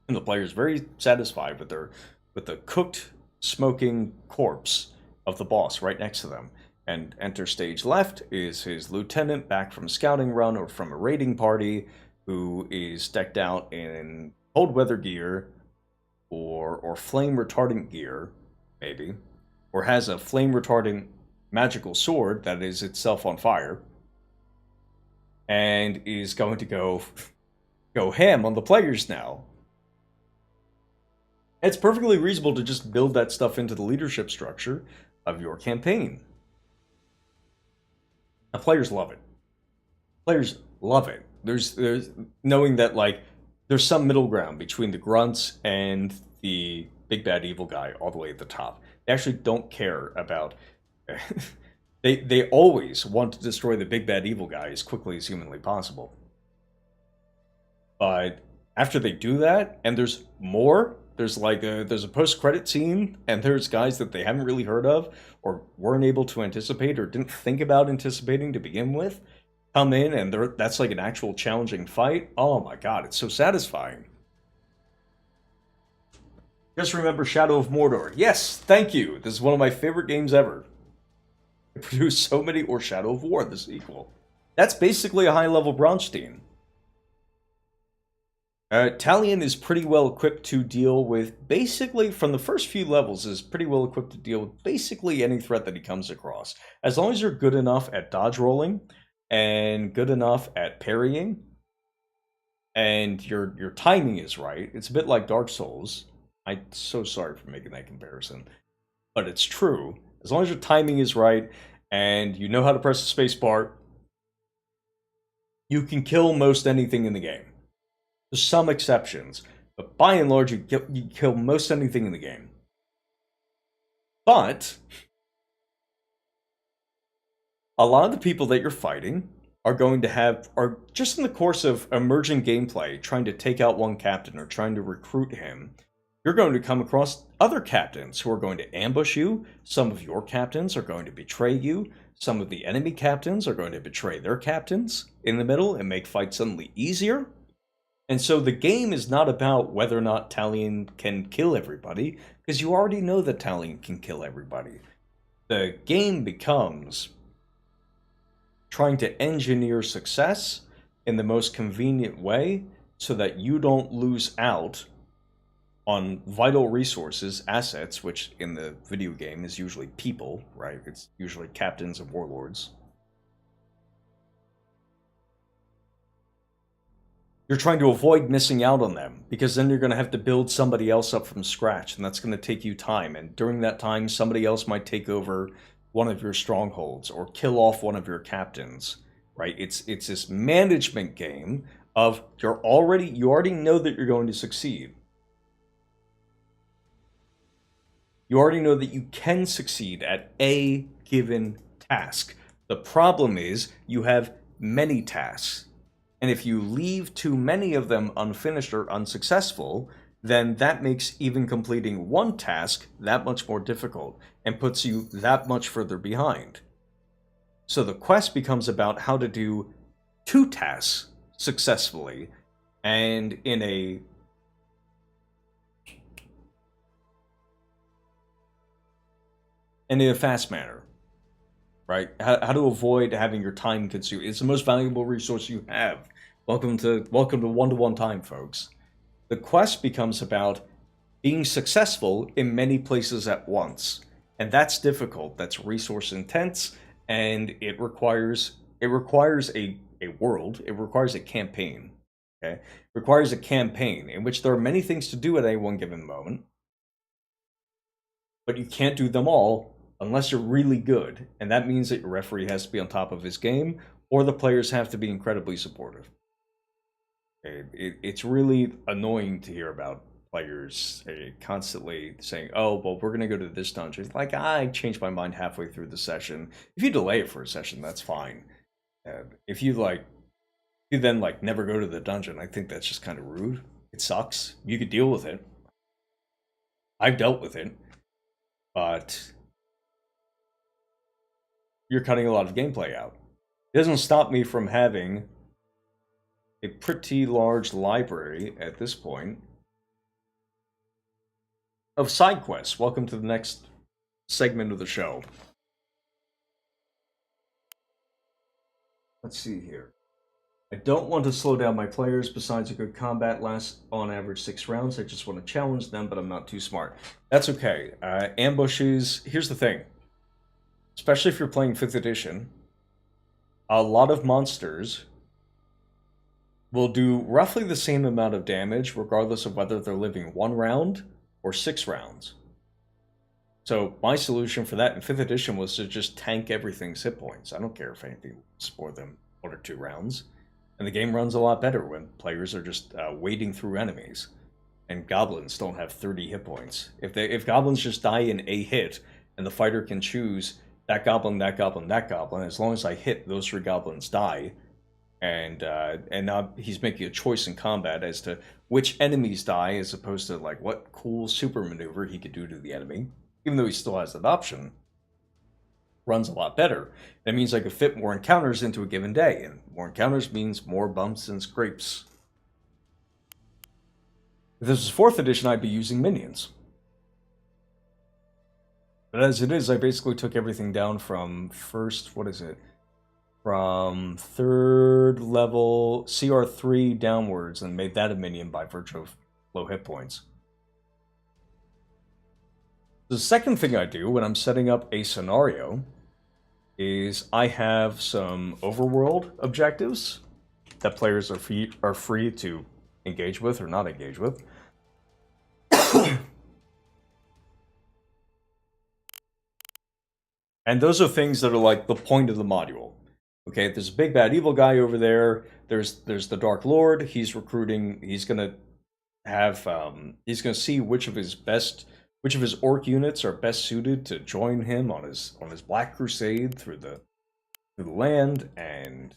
And the player's very satisfied with the cooked, smoking corpse of the boss right next to them. And enter stage left is his lieutenant back from a scouting run or from a raiding party who is decked out in cold weather gear or flame retardant gear, maybe, or has a flame retardant magical sword that is itself on fire, and is going to go ham on the players now. It's perfectly reasonable to just build that stuff into the leadership structure of your campaign. Now, players love it. Players love it. There's knowing that, like, there's some middle ground between the grunts and the big bad evil guy all the way at the top. They actually don't care about they always want to destroy the big bad evil guy as quickly as humanly possible. But after they do that, and there's more, there's a post-credit scene, and there's guys that they haven't really heard of, or weren't able to anticipate, or didn't think about anticipating to begin with, come in, and that's like an actual challenging fight. Oh my god, it's so satisfying. Just remember Shadow of Mordor. Yes, thank you. This is one of my favorite games ever. It produced so many, or Shadow of War, the sequel. That's basically a high-level Bronstein. Talion is pretty well equipped to deal with, basically, from the first few levels, is pretty well equipped to deal with basically any threat that he comes across. As long as you're good enough at dodge rolling, and good enough at parrying, and your timing is right. It's a bit like Dark Souls. I'm so sorry for making that comparison, but it's true. As long as your timing is right, and you know how to press the space bar, you can kill most anything in the game. There's some exceptions, but by and large, you kill most anything in the game. But a lot of the people that you're fighting are just in the course of emerging gameplay, trying to take out one captain or trying to recruit him. You're going to come across other captains who are going to ambush you. Some of your captains are going to betray you. Some of the enemy captains are going to betray their captains in the middle and make fights suddenly easier. And so the game is not about whether or not Talion can kill everybody, because you already know that Talion can kill everybody. The game becomes trying to engineer success in the most convenient way so that you don't lose out on vital resources, assets, which in the video game is usually people, right? It's usually captains and warlords. You're trying to avoid missing out on them, because then you're going to have to build somebody else up from scratch, and that's going to take you time. And during that time, somebody else might take over one of your strongholds or kill off one of your captains, right? It's this management game of you already know that you're going to succeed. You already know that you can succeed at a given task. The problem is you have many tasks. And if you leave too many of them unfinished or unsuccessful, then that makes even completing one task that much more difficult and puts you that much further behind. So the quest becomes about how to do 2 tasks successfully and in a fast manner, right? How to avoid having your time consumed. It's the most valuable resource you have. Welcome to one-to-one time, folks. The quest becomes about being successful in many places at once, and that's difficult. That's resource intense, and it requires a world. It requires a campaign. Okay, it requires a campaign in which there are many things to do at any one given moment, but you can't do them all unless you're really good, and that means that your referee has to be on top of his game, or the players have to be incredibly supportive. It's really annoying to hear about players constantly saying, "Oh, well, we're going to go to this dungeon." Like, I changed my mind halfway through the session. If you delay it for a session, that's fine. If you then never go to the dungeon, I think that's just kind of rude. It sucks. You could deal with it. I've dealt with it, but you're cutting a lot of gameplay out. It doesn't stop me from having a pretty large library at this point of side quests. Welcome to the next segment of the show. Let's see here. I don't want to slow down my players. Besides, a good combat lasts on average 6 rounds. I just want to challenge them, but I'm not too smart. That's okay. Ambushes, here's the thing. Especially if you're playing 5th edition, a lot of monsters will do roughly the same amount of damage regardless of whether they're living 1 round or 6 rounds. So my solution for that in 5th edition was to just tank everything's hit points. I don't care if anything lasts more than 1 or 2 rounds. And the game runs a lot better when players are just wading through enemies. And goblins don't have 30 hit points. If goblins just die in a hit, and the fighter can choose that goblin, that goblin, that goblin, as long as I hit, those 3 goblins die. And now he's making a choice in combat as to which enemies die, as opposed to what cool super maneuver he could do to the enemy, even though he still has that option. Runs a lot better. That means I could fit more encounters into a given day, and more encounters means more bumps and scrapes. If this was 4th edition, I'd be using minions. But as it is, I basically took everything down from from 3rd level CR3 downwards and made that a minion by virtue of low hit points. The second thing I do when I'm setting up a scenario is I have some overworld objectives that players are free to engage with or not engage with. And those are things that are the point of the module. Okay, there's a big bad evil guy over there. There's the Dark Lord. He's recruiting. He's gonna see which of his orc units are best suited to join him on his Black Crusade through the land, and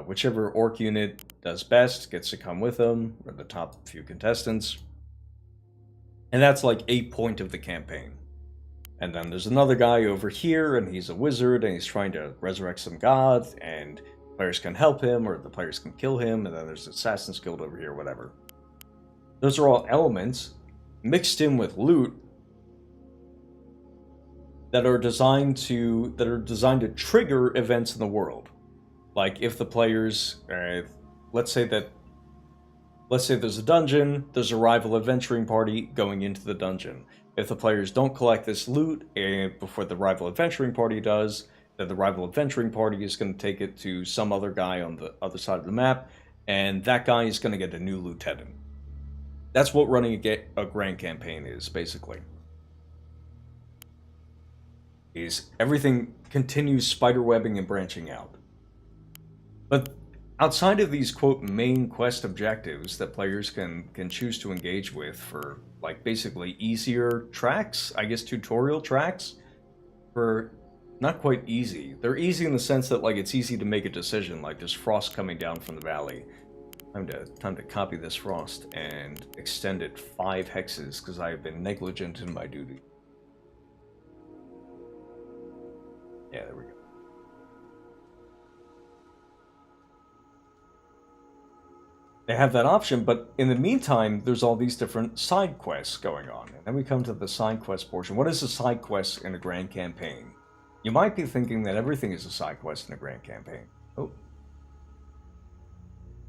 whichever orc unit does best gets to come with him, or the top few contestants. And that's a point of the campaign. And then there's another guy over here, and he's a wizard, and he's trying to resurrect some god, and players can help him, or the players can kill him, and then there's Assassin's Guild over here, whatever. Those are all elements mixed in with loot that are designed to trigger events in the world. Like if the players, let's say there's a dungeon, there's a rival adventuring party going into the dungeon. If the players don't collect this loot before the rival adventuring party does, then the rival adventuring party is going to take it to some other guy on the other side of the map, and that guy is going to get a new lieutenant. That's what running a grand campaign is, basically. Is everything continues spiderwebbing and branching out. But outside of these, quote, main quest objectives that players can choose to engage with for, like, basically easier tracks, I guess tutorial tracks, for not quite easy. They're easy in the sense that, like, it's easy to make a decision, like there's frost coming down from the valley. Time to copy this frost and extend it 5 hexes because I have been negligent in my duty. Yeah, there we go. They have that option, but in the meantime, there's all these different side quests going on. And then we come to the side quest portion. What is a side quest in a grand campaign? You might be thinking that everything is a side quest in a grand campaign. Oh.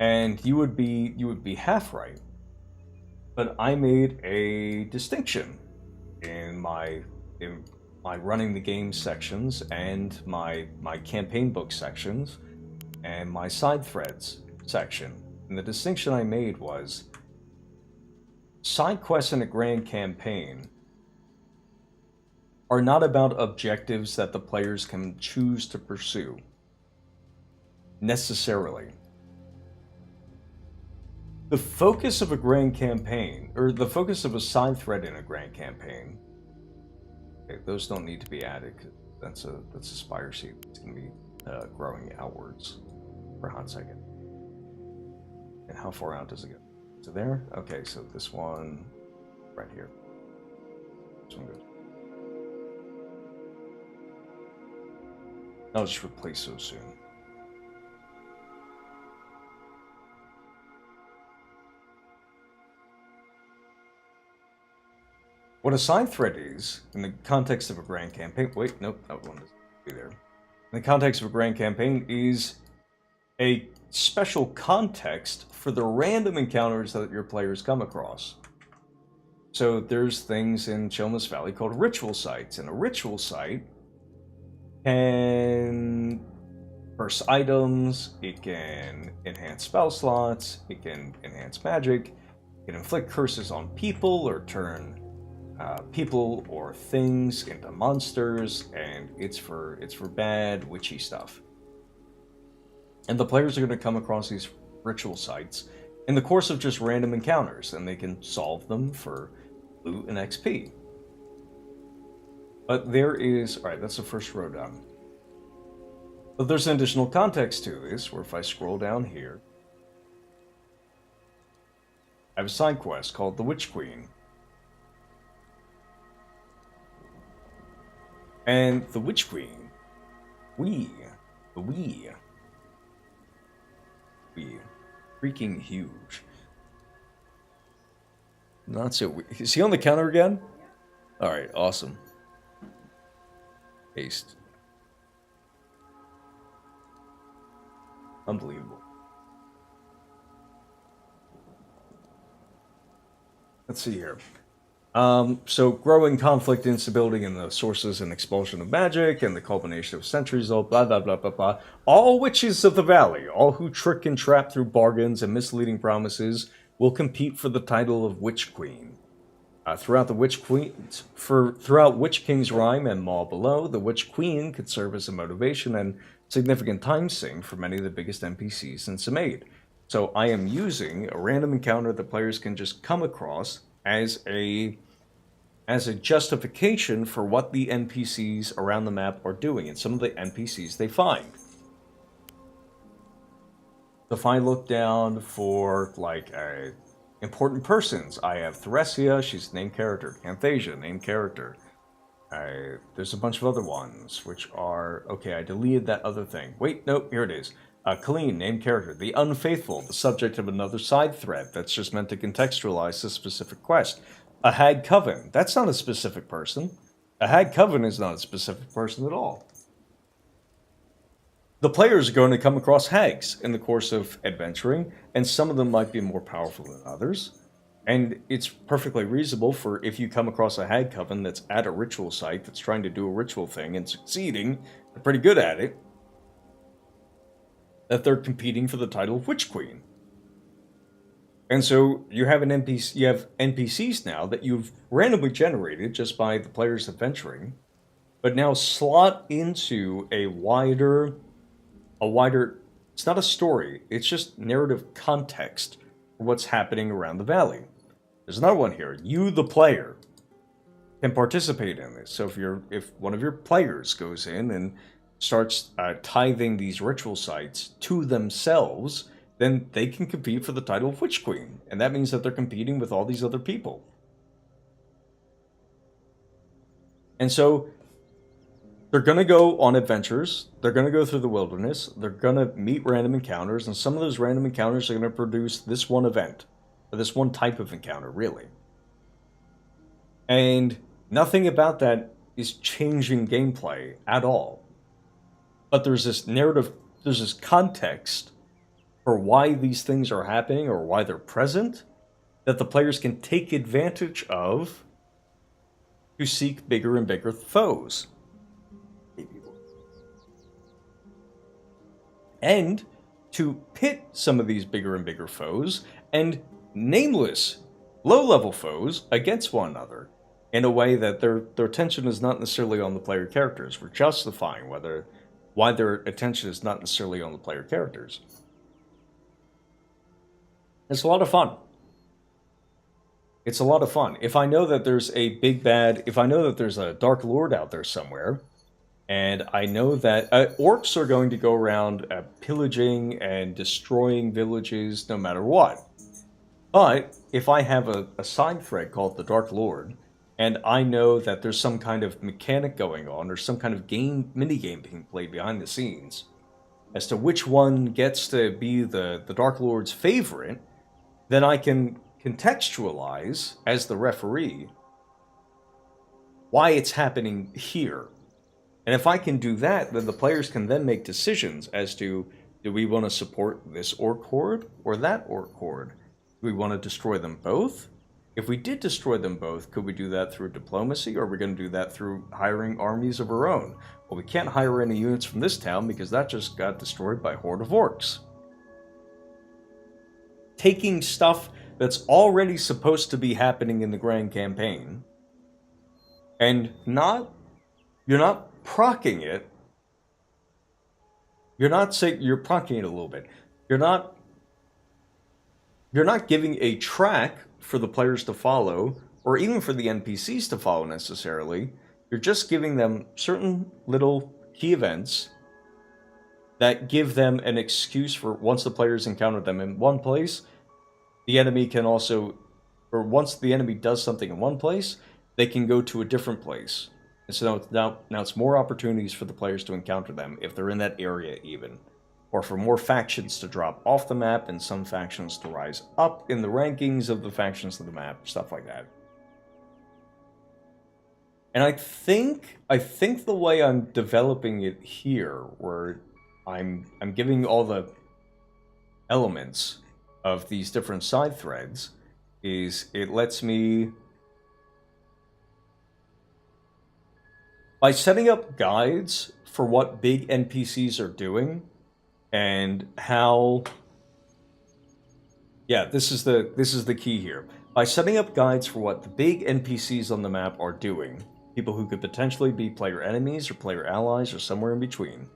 And you would be half right. But I made a distinction in my running the game sections and my campaign book sections and my side threads section. And the distinction I made was side quests in a grand campaign are not about objectives that the players can choose to pursue necessarily. The focus of a grand campaign, or the focus of a side thread in a grand campaign, okay, those don't need to be added. That's a spire seed. It's going to be growing outwards for a hot second. And how far out does it go? To there? Okay, so this one right here. This one goes. I'll just replace so soon. What a side thread is, in the context of a grand campaign... Wait, nope, that one doesn't be there. In the context of a grand campaign is a special context for the random encounters that your players come across. So there's things in Chilmus Valley called ritual sites, and a ritual site can burst items, it can enhance spell slots, it can enhance magic, it can inflict curses on people or turn people or things into monsters, and it's for bad witchy stuff. And the players are going to come across these ritual sites in the course of just random encounters, and they can solve them for loot and XP. But there is... Alright, that's the first row done. But there's an additional context to this, where if I scroll down here, I have a side quest called the Witch Queen. And the Witch Queen, freaking huge. Not so... Is he on the counter again? Alright, awesome. Paste. Unbelievable. Let's see here. So growing conflict, instability in the sources and expulsion of magic, and the culmination of centuries old, blah, blah, blah, blah, blah. All witches of the valley, all who trick and trap through bargains and misleading promises, will compete for the title of Witch Queen. Throughout Witch King's Rhyme and Maw Below, the Witch Queen could serve as a motivation and significant time sink for many of the biggest NPCs in Sumaid. So I am using a random encounter that players can just come across as a justification for what the NPCs around the map are doing, and some of the NPCs they find. If I look down for, like, important persons, I have Theresia, she's named character. Canthasia, named character. There's a bunch of other ones, which are... Okay, I deleted that other thing. Wait, nope, here it is. Colleen, named character. The Unfaithful, the subject of another side thread that's just meant to contextualize the specific quest. A Hag Coven, that's not a specific person. A Hag Coven is not a specific person at all. The players are going to come across hags in the course of adventuring, and some of them might be more powerful than others. And it's perfectly reasonable for, if you come across a Hag Coven that's at a ritual site that's trying to do a ritual thing and succeeding, they're pretty good at it, that they're competing for the title of Witch Queen. And so you have an NPC, you have NPCs now that you've randomly generated just by the players adventuring, but now slot into a wider, it's not a story, it's just narrative context for what's happening around the valley. There's another one here. You, the player, can participate in this. So if one of your players goes in and starts tithing these ritual sites to themselves, then they can compete for the title of Witch Queen. And that means that they're competing with all these other people. And so they're going to go on adventures. They're going to go through the wilderness. They're going to meet random encounters. And some of those random encounters are going to produce this one event. Or this one type of encounter, really. And nothing about that is changing gameplay at all. But there's this narrative, there's this context for why these things are happening or why they're present that the players can take advantage of to seek bigger and bigger foes. And to pit some of these bigger and bigger foes and nameless low-level foes against one another in a way that their attention is not necessarily on the player characters. We're justifying why their attention is not necessarily on the player characters. It's a lot of fun. It's a lot of fun. If I know that there's a big bad, if I know that there's a Dark Lord out there somewhere, and I know that orcs are going to go around pillaging and destroying villages no matter what. But if I have a side thread called the Dark Lord, and I know that there's some kind of mechanic going on, or some kind of mini-game being played behind the scenes, as to which one gets to be the Dark Lord's favorite, then I can contextualize, as the referee, why it's happening here. And if I can do that, then the players can then make decisions as to, do we want to support this orc horde or that orc horde? Do we want to destroy them both? If we did destroy them both, could we do that through diplomacy, or are we going to do that through hiring armies of our own? Well, we can't hire any units from this town because that just got destroyed by a horde of orcs. Taking stuff that's already supposed to be happening in the grand campaign, and you're not procking it. You're not saying you're procking it a little bit. You're not giving a track for the players to follow, or even for the NPCs to follow necessarily. You're just giving them certain little key events that give them an excuse for, once the players encounter them in one place, the enemy can also, or once the enemy does something in one place, they can go to a different place. And so now it's more opportunities for the players to encounter them if they're in that area even. Or for more factions to drop off the map and some factions to rise up in the rankings of the factions of the map, stuff like that. And I think the way I'm developing it here, where I'm giving all the elements of these different side threads, is it lets me, by setting up guides for what big NPCs are doing, and how, yeah, this is the key here. By setting up guides for what the big NPCs on the map are doing, people who could potentially be player enemies or player allies or somewhere in between,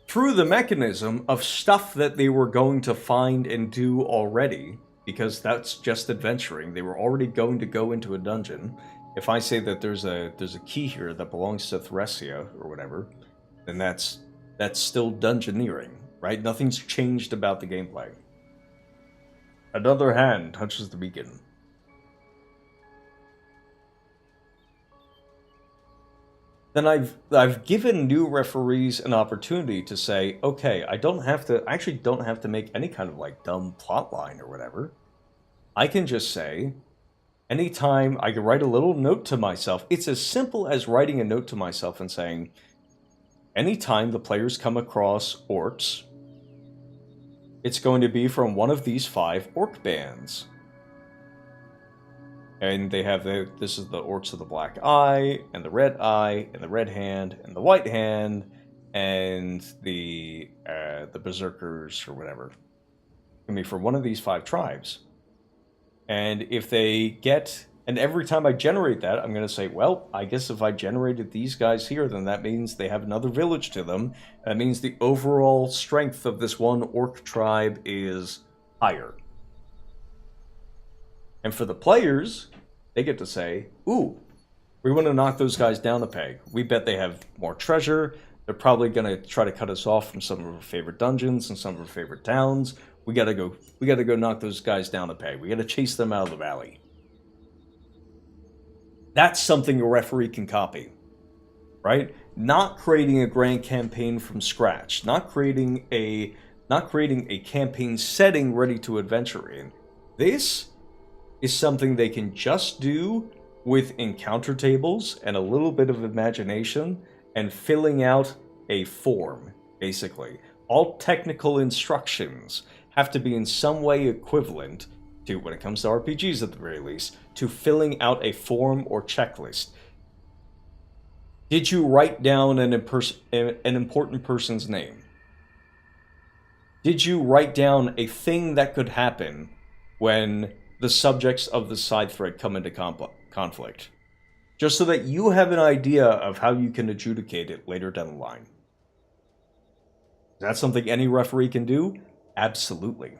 through the mechanism of stuff that they were going to find and do already, because that's just adventuring. They were already going to go into a dungeon. If I say that there's a key here that belongs to Thresia or whatever, then that's still dungeoneering, right? Nothing's changed about the gameplay. Another hand touches the beacon. Then I've given new referees an opportunity to say, okay, I actually don't have to make any kind of like dumb plot line or whatever. I can just say, anytime I can write a little note to myself, it's as simple as writing a note to myself and saying, anytime the players come across orcs, it's going to be from one of these 5 orc bands. And they have this is the orcs of the black eye, and the red eye, and the red hand, and the white hand, and the berserkers or whatever can be from one of these 5 tribes. And if they get, and every time I generate that, I'm going to say, well, I guess if I generated these guys here, then that means they have another village to them. That means the overall strength of this one orc tribe is higher. And for the players, they get to say, ooh, we want to knock those guys down a peg. We bet they have more treasure. They're probably going to try to cut us off from some of our favorite dungeons and some of our favorite towns. We gotta go knock those guys down a peg. We gotta chase them out of the valley. That's something a referee can copy, right? Not creating a grand campaign from scratch. Not creating a campaign setting ready to adventure in. This is something they can just do with encounter tables and a little bit of imagination and filling out a form, basically. All technical instructions have to be in some way equivalent to, when it comes to RPGs at the very least, to filling out a form or checklist. Did you write down an important person's name? Did you write down a thing that could happen when the subjects of the side thread come into conflict? Just so that you have an idea of how you can adjudicate it later down the line. Is that something any referee can do? Absolutely.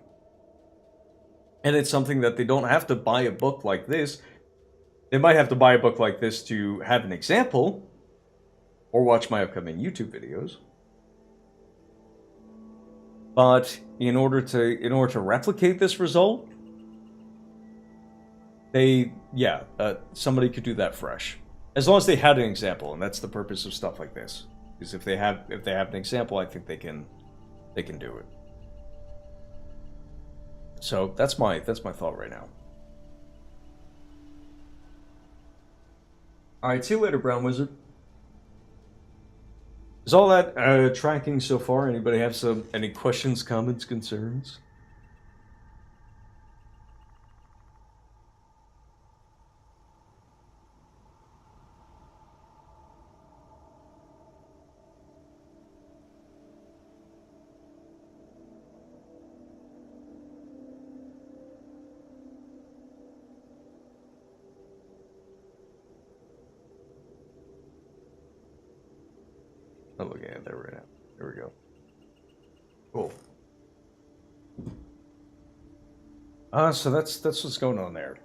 And it's something that they don't have to buy a book like this. They might have to buy a book like this to have an example, or watch my upcoming YouTube videos. But in order to replicate this result, somebody could do that fresh. As long as they had an example, and that's the purpose of stuff like this. Because if they have an example, I think they can do it. So that's my thought right now. Alright, see you later, Brown Wizard. Is all that tracking so far? Anybody have any questions, comments, concerns? I'm looking at that right now. There we go. Cool. So that's what's going on there.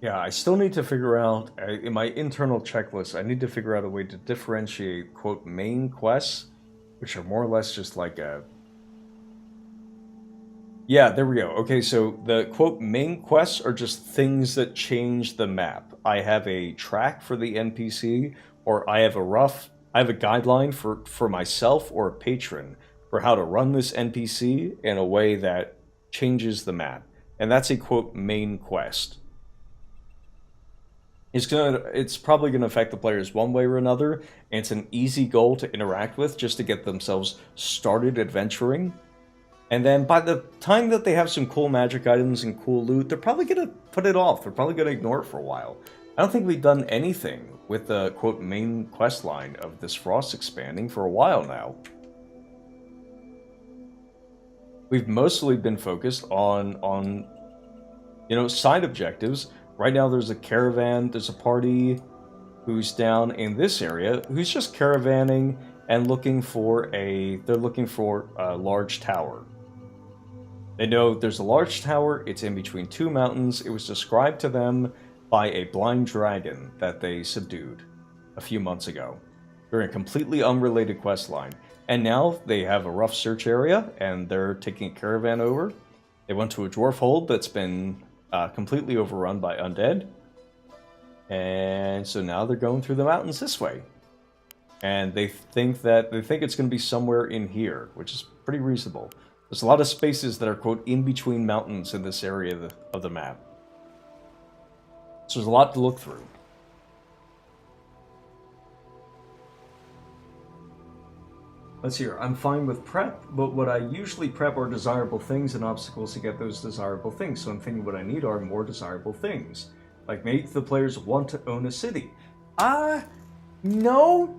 Yeah, I still need to figure out, in my internal checklist, I need to figure out a way to differentiate, quote, main quests, which are more or less just like a... Yeah, there we go. Okay, so the, quote, main quests are just things that change the map. I have a track for the NPC, or I have a guideline for myself or a patron for how to run this NPC in a way that changes the map. And that's a, quote, main quest. It's probably going to affect the players one way or another, and it's an easy goal to interact with just to get themselves started adventuring. And then by the time that they have some cool magic items and cool loot, they're probably going to put it off. They're probably going to ignore it for a while. I don't think we've done anything with the, quote, main quest line of this Frost expanding for a while now. We've mostly been focused on side objectives. Right now there's a caravan, there's a party who's down in this area who's just caravanning and looking for a large tower. They know there's a large tower, it's in between 2 mountains. It was described to them by a blind dragon that they subdued a few months ago during a completely unrelated quest line. And now they have a rough search area, and they're taking a caravan over. They went to a dwarf hold that's been completely overrun by undead. And so now they're going through the mountains this way. And they think it's going to be somewhere in here, which is pretty reasonable. There's a lot of spaces that are, quote, in between mountains in this area of the map. So there's a lot to look through. Let's hear. I'm fine with prep, but what I usually prep are desirable things and obstacles to get those desirable things. So I'm thinking what I need are more desirable things. Like make the players want to own a city. No.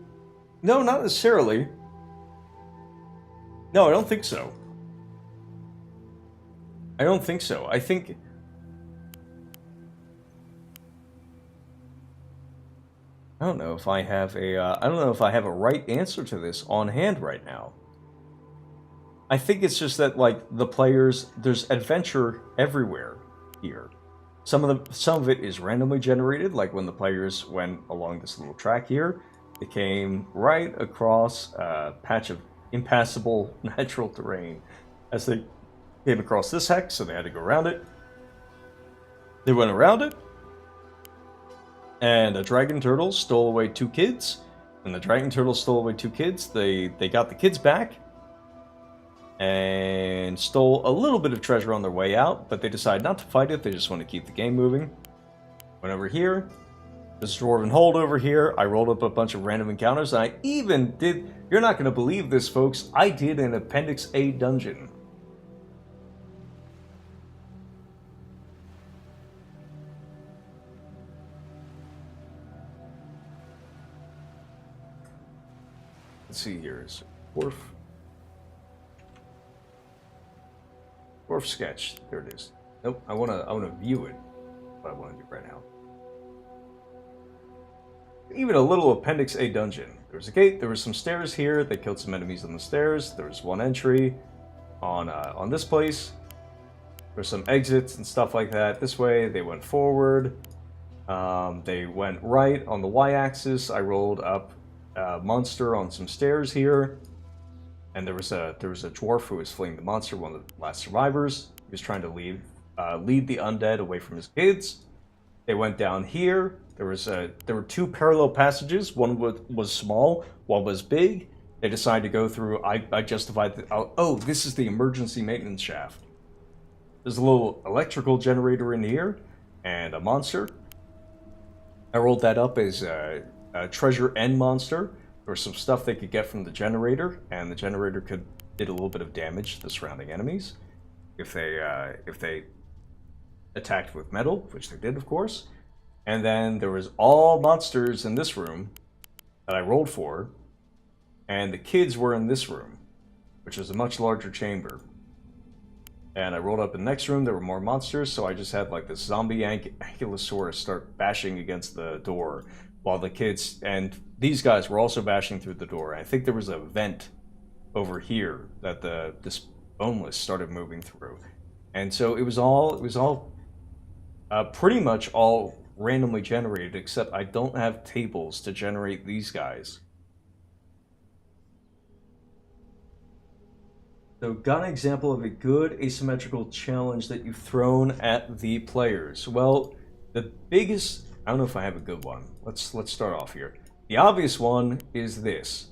No, not necessarily. No, I don't think so. I don't think so. I think... I don't know if I have a, I don't know if I have a right answer to this on hand right now. I think it's just that, like, the players, there's adventure everywhere here. Some of it is randomly generated, like when the players went along this little track here. They came right across a patch of impassable natural terrain as they came across this hex, so they had to go around it. They went around it, and a dragon turtle stole away 2 kids. And the dragon turtle stole away 2 kids. They got the kids back and stole a little bit of treasure on their way out, but they decided not to fight it. They just want to keep the game moving. Went over here. This dwarven hold over here. I rolled up a bunch of random encounters. And I even did, you're not going to believe this, folks, I did an Appendix A dungeon. Let's see here. Is dwarf sketch. There it is. Nope. I wanna view it. What I want to do right now. Even a little Appendix A dungeon. There was a gate. There were some stairs here. They killed some enemies on the stairs. There was one entry on this place. There's some exits and stuff like that. This way, they went forward. They went right on the y-axis. I rolled up a monster on some stairs here, and there was a dwarf who was fleeing the monster, one of the last survivors. He was trying to lead the undead away from his kids. They went down here. There were 2 parallel passages. One was small, one was big. They decided to go through. I justified that. Oh, this is the emergency maintenance shaft. There's a little electrical generator in here, and a monster. I rolled that up as a treasure end monster. There was some stuff they could get from the generator, and the generator did a little bit of damage to the surrounding enemies if they attacked with metal, which they did, of course. And then there was all monsters in this room that I rolled for, and the kids were in this room, which is a much larger chamber. And I rolled up in the next room. There were more monsters, so I just had like this zombie ankylosaurus start bashing against the door, while the kids and these guys were also bashing through the door. I think there was a vent over here that this boneless started moving through, and so it was all pretty much all randomly generated, except I don't have tables to generate these guys. So, got an example of a good asymmetrical challenge that you've thrown at the players. Well, the biggest, I don't know if I have a good one. Let's start off here. The obvious one is this.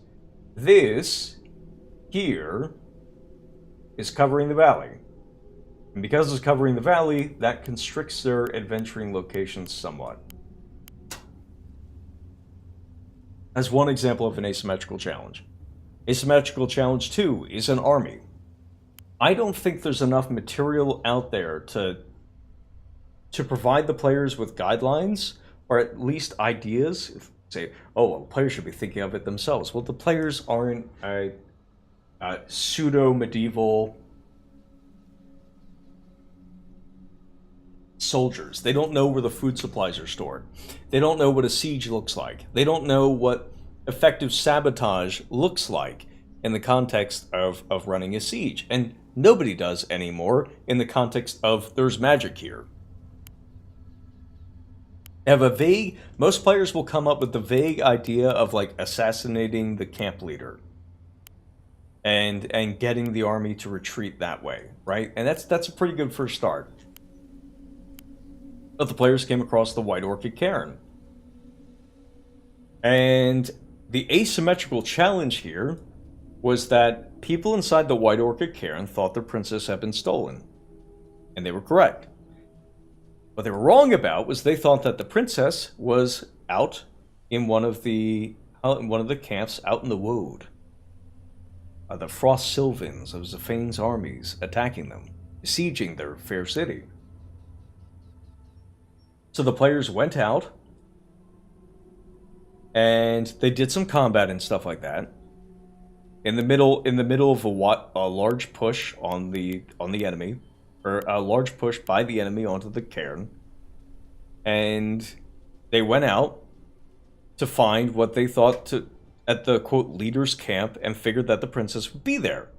This here is covering the valley. And because it's covering the valley, that constricts their adventuring locations somewhat. As one example of an asymmetrical challenge. Asymmetrical challenge 2 is an army. I don't think there's enough material out there to provide the players with guidelines, or at least ideas. Say, oh, well, the players should be thinking of it themselves. Well, the players aren't pseudo-medieval soldiers. They don't know where the food supplies are stored. They don't know what a siege looks like. They don't know what effective sabotage looks like in the context of running a siege. And nobody does anymore in the context of there's magic here. Most players will come up with the vague idea of like assassinating the camp leader and getting the army to retreat that way, right? And that's a pretty good first start. But the players came across the White Orchid Cairn. And the asymmetrical challenge here was that people inside the White Orchid Cairn thought their princess had been stolen. And they were correct. What they were wrong about was they thought that the princess was out in one of the camps out in the wold. The Frost Sylvans of Zaphane's armies attacking them, besieging their fair city. So the players went out and they did some combat and stuff like that. In the middle of a large push on the enemy, or a large push by the enemy onto the cairn, and they went out to find what they thought at the quote leader's camp, and figured that the princess would be there.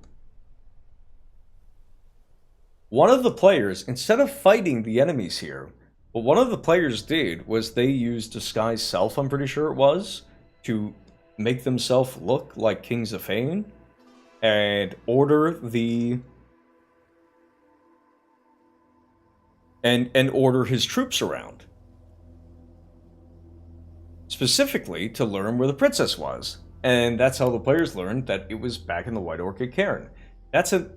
One of the players, instead of fighting the enemies here, what one of the players did was they used disguise self, I'm pretty sure it was, to make themselves look like Kings of Fane, and order his troops around. Specifically to learn where the princess was. And that's how the players learned that it was back in the White Orchid Cairn. That's an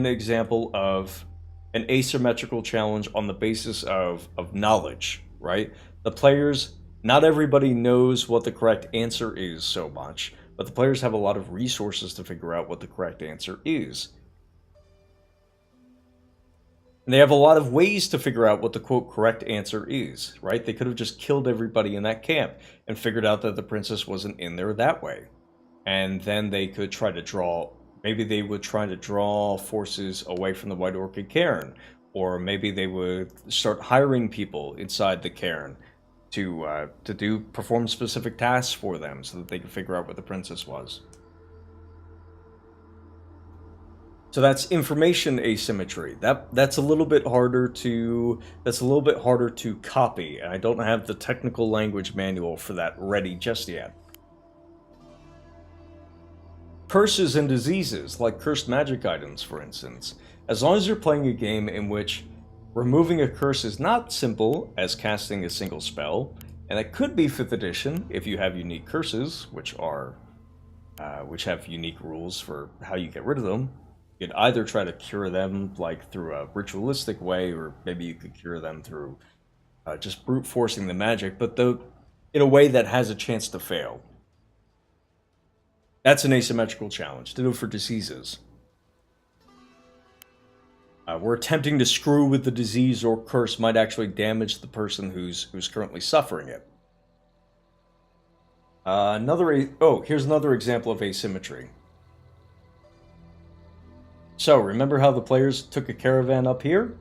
example of an asymmetrical challenge on the basis of knowledge, right? The players, not everybody knows what the correct answer is so much, but the players have a lot of resources to figure out what the correct answer is. And they have a lot of ways to figure out what the quote correct answer is, right? They could have just killed everybody in that camp and figured out that the princess wasn't in there that way. And then they could try to draw, maybe they would try to draw forces away from the White Orchid Cairn, or maybe they would start hiring people inside the cairn to perform specific tasks for them so that they could figure out where the princess was. So that's information asymmetry. That's a little bit harder to copy, and I don't have the technical language manual for that ready just yet. Curses and diseases, like cursed magic items, for instance. As long as you're playing a game in which removing a curse is not simple as casting a single spell, and it could be 5th edition if you have unique curses, which have unique rules for how you get rid of them. You could either try to cure them like through a ritualistic way, or maybe you could cure them through just brute forcing the magic, but in a way that has a chance to fail. That's an asymmetrical challenge. Ditto for diseases. Where attempting to screw with the disease or curse might actually damage the person who's currently suffering it. Here's another example of asymmetry. So, remember how the players took a caravan up here?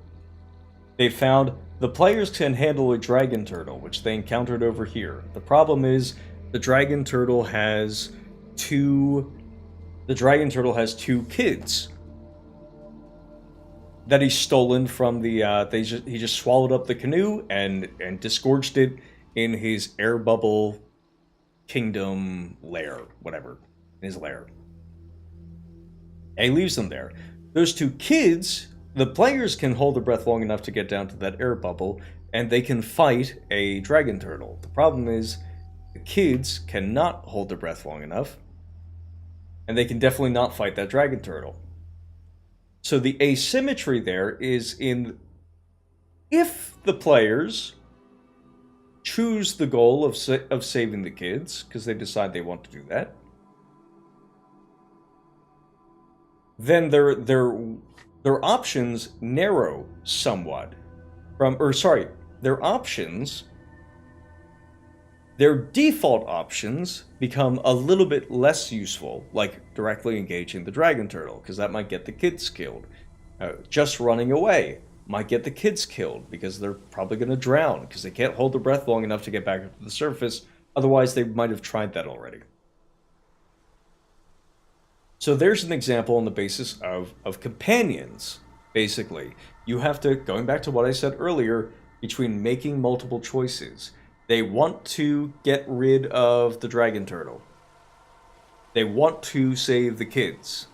They found the players can handle a dragon turtle, which they encountered over here. The problem is, the dragon turtle has two kids that he's stolen from the, he just swallowed up the canoe and disgorged it in his air bubble kingdom lair, whatever, in his lair. And he leaves them there. Those two kids, the players can hold their breath long enough to get down to that air bubble, and they can fight a dragon turtle. The problem is, the kids cannot hold their breath long enough, and they can definitely not fight that dragon turtle. So the asymmetry there is in, if the players choose the goal of saving the kids, because they decide they want to do that, then their options narrow somewhat. Their default options become a little bit less useful, like directly engaging the dragon turtle, because that might get the kids killed. Just running away might get the kids killed, because they're probably going to drown, because they can't hold their breath long enough to get back up to the surface, otherwise they might have tried that already. So there's an example on the basis of companions, basically. You have to, going back to what I said earlier, between making multiple choices. They want to get rid of the dragon turtle. They want to save the kids.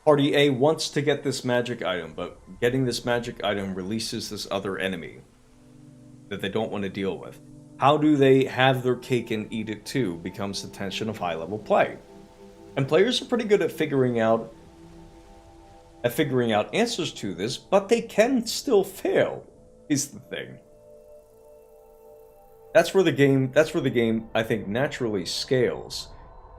Party A wants to get this magic item, but getting this magic item releases this other enemy that they don't want to deal with. How do they have their cake and eat it too becomes the tension of high-level play. And players are pretty good at figuring out answers to this, but they can still fail, is the thing. That's where the game, I think, naturally scales,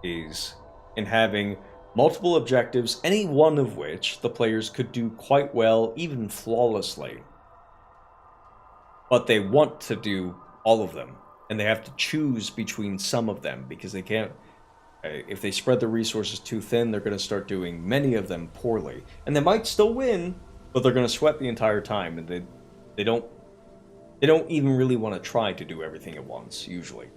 is in having multiple objectives, any one of which the players could do quite well, even flawlessly. But they want to do all of them. And they have to choose between some of them, because they can't... if they spread the resources too thin, they're going to start doing many of them poorly. And they might still win, but they're going to sweat the entire time, and they don't even really want to try to do everything at once, usually.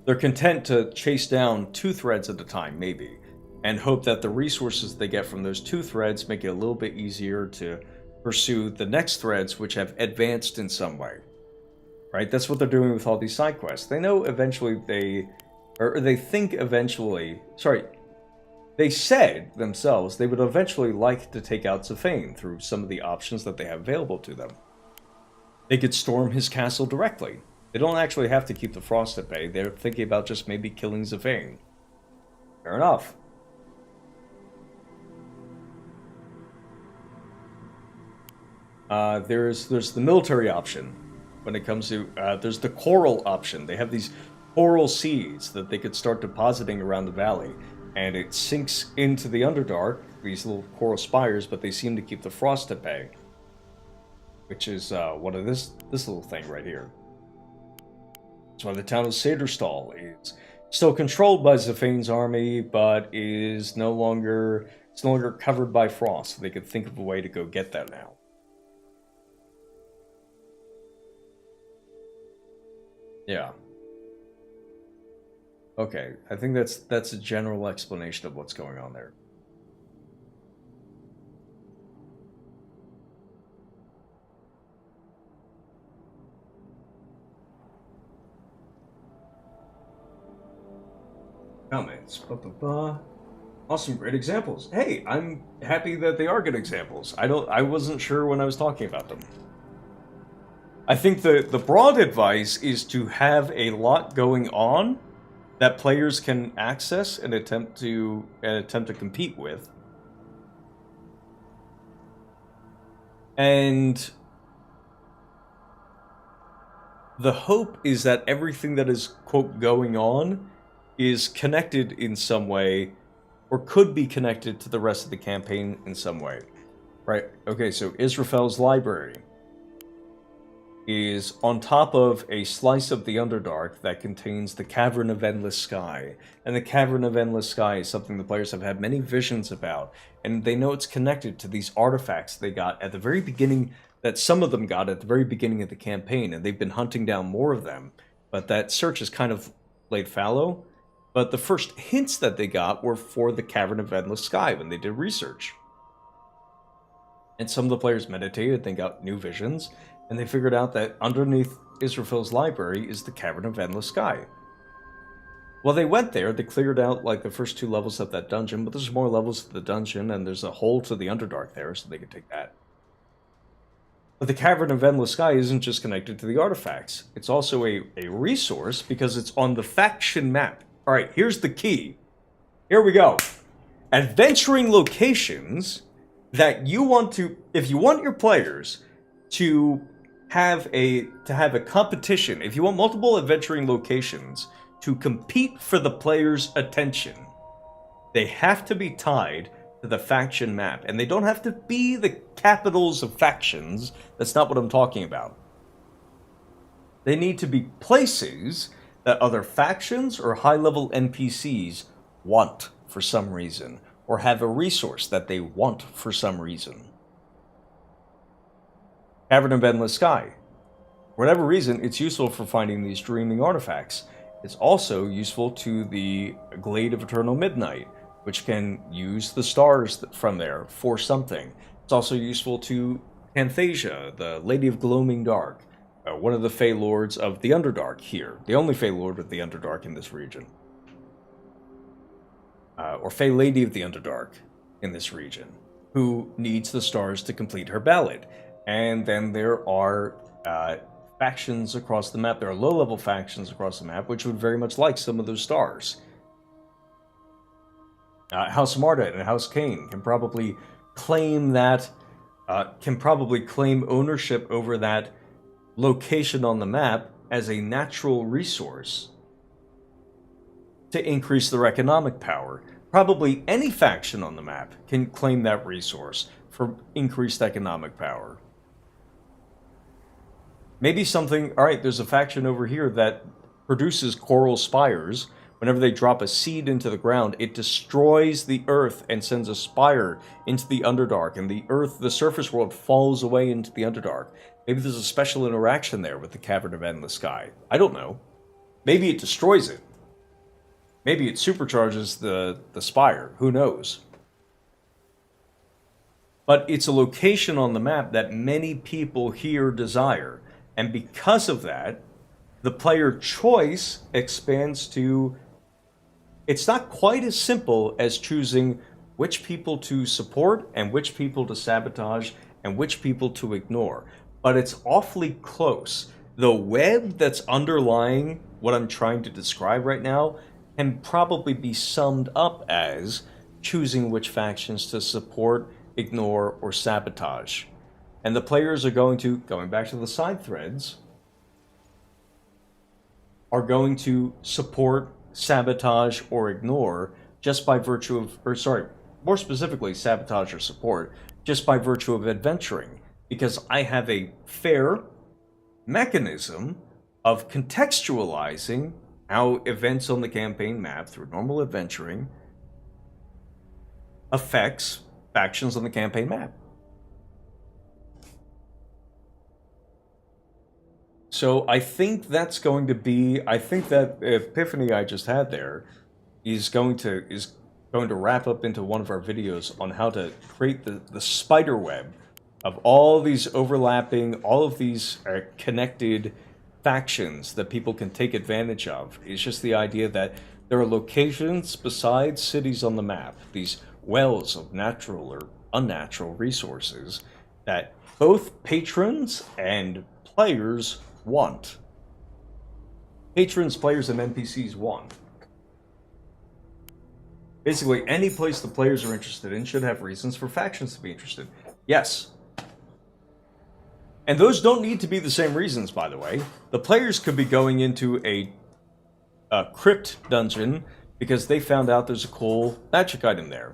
They're content to chase down 2 threads at a time, maybe, and hope that the resources they get from those 2 threads make it a little bit easier to pursue the next threads which have advanced in some way. Right? That's what they're doing with all these side quests. They know eventually they think eventually... Sorry. They said themselves they would eventually like to take out Zafane through some of the options that they have available to them. They could storm his castle directly. They don't actually have to keep the Frost at bay. They're thinking about just maybe killing Zafane. Fair enough. There's the military option. When it comes to, there's the coral option. They have these coral seeds that they could start depositing around the valley. And it sinks into the Underdark, these little coral spires, but they seem to keep the Frost at bay. Which is one of this little thing right here. That's why the town of Saderstal is still controlled by Zafane's army, but is no longer covered by frost. So they could think of a way to go get that now. Yeah. Okay, I think that's a general explanation of what's going on there. Comments. Awesome, great examples. Hey, I'm happy that they are good examples. I wasn't sure when I was talking about them. I think the broad advice is to have a lot going on that players can access and attempt to compete with. And the hope is that everything that is, quote, going on is connected in some way, or could be connected to the rest of the campaign in some way. Right? Okay, so Israfel's library is on top of a slice of the Underdark that contains the Cavern of Endless Sky. And the Cavern of Endless Sky is something the players have had many visions about, and they know it's connected to these artifacts they got at the very beginning, that some of them got at the very beginning of the campaign, and they've been hunting down more of them. But that search is kind of laid fallow. But the first hints that they got were for the Cavern of Endless Sky when they did research. And some of the players meditated, they got new visions, and they figured out that underneath Israfel's library is the Cavern of Endless Sky. Well, they went there, they cleared out like the first 2 levels of that dungeon, but there's more levels to the dungeon, and there's a hole to the Underdark there, so they could take that. But the Cavern of Endless Sky isn't just connected to the artifacts. It's also a resource because it's on the faction map. Alright, here's the key. Here we go. Adventuring locations that you want to... If you want your players to have a competition, if you want multiple adventuring locations to compete for the players' attention, they have to be tied to the faction map. And they don't have to be the capitals of factions. That's not what I'm talking about. They need to be places that other factions or high-level NPCs want for some reason, or have a resource that they want for some reason. Cavern of Endless Sky. For whatever reason, it's useful for finding these dreaming artifacts. It's also useful to the Glade of Eternal Midnight, which can use the stars from there for something. It's also useful to Panthesia, the Lady of Gloaming Dark, one of the Fey Lords of the Underdark here. The only Fey Lord of the Underdark in this region. Or Fey Lady of the Underdark in this region, who needs the stars to complete her ballad. And then there are factions across the map. There are low-level factions across the map, which would very much like some of those stars. House Marda and House Cain can probably claim that, claim ownership over that location on the map as a natural resource to increase their economic power. Probably any faction on the map can claim that resource for increased economic power. Maybe something, all right, there's a faction over here that produces coral spires. Whenever they drop a seed into the ground, it destroys the earth and sends a spire into the Underdark, and the surface world falls away into the Underdark. Maybe there's a special interaction there with the Cavern of Endless Sky. I don't know. Maybe it destroys it. Maybe it supercharges the spire. Who knows? But it's a location on the map that many people here desire. And because of that, the player choice expands to... It's not quite as simple as choosing which people to support and which people to sabotage and which people to ignore. But it's awfully close. The web that's underlying what I'm trying to describe right now can probably be summed up as choosing which factions to support, ignore, or sabotage. And the players are going to, going back to the side threads, are going to support, sabotage, or ignore just by virtue of, or sorry, more specifically, sabotage or support, just by virtue of adventuring. Because I have a fair mechanism of contextualizing how events on the campaign map through normal adventuring affects factions on the campaign map. So I think that's going to be, I think that epiphany I just had there is going to wrap up into one of our videos on how to create the spider web of all these overlapping, all of these connected factions that people can take advantage of. It's just the idea that there are locations besides cities on the map, these wells of natural or unnatural resources that both patrons and players want. Patrons, players, and NPCs want. Basically, any place the players are interested in should have reasons for factions to be interested. Yes. And those don't need to be the same reasons, by the way. The players could be going into a crypt dungeon because they found out there's a cool magic item there.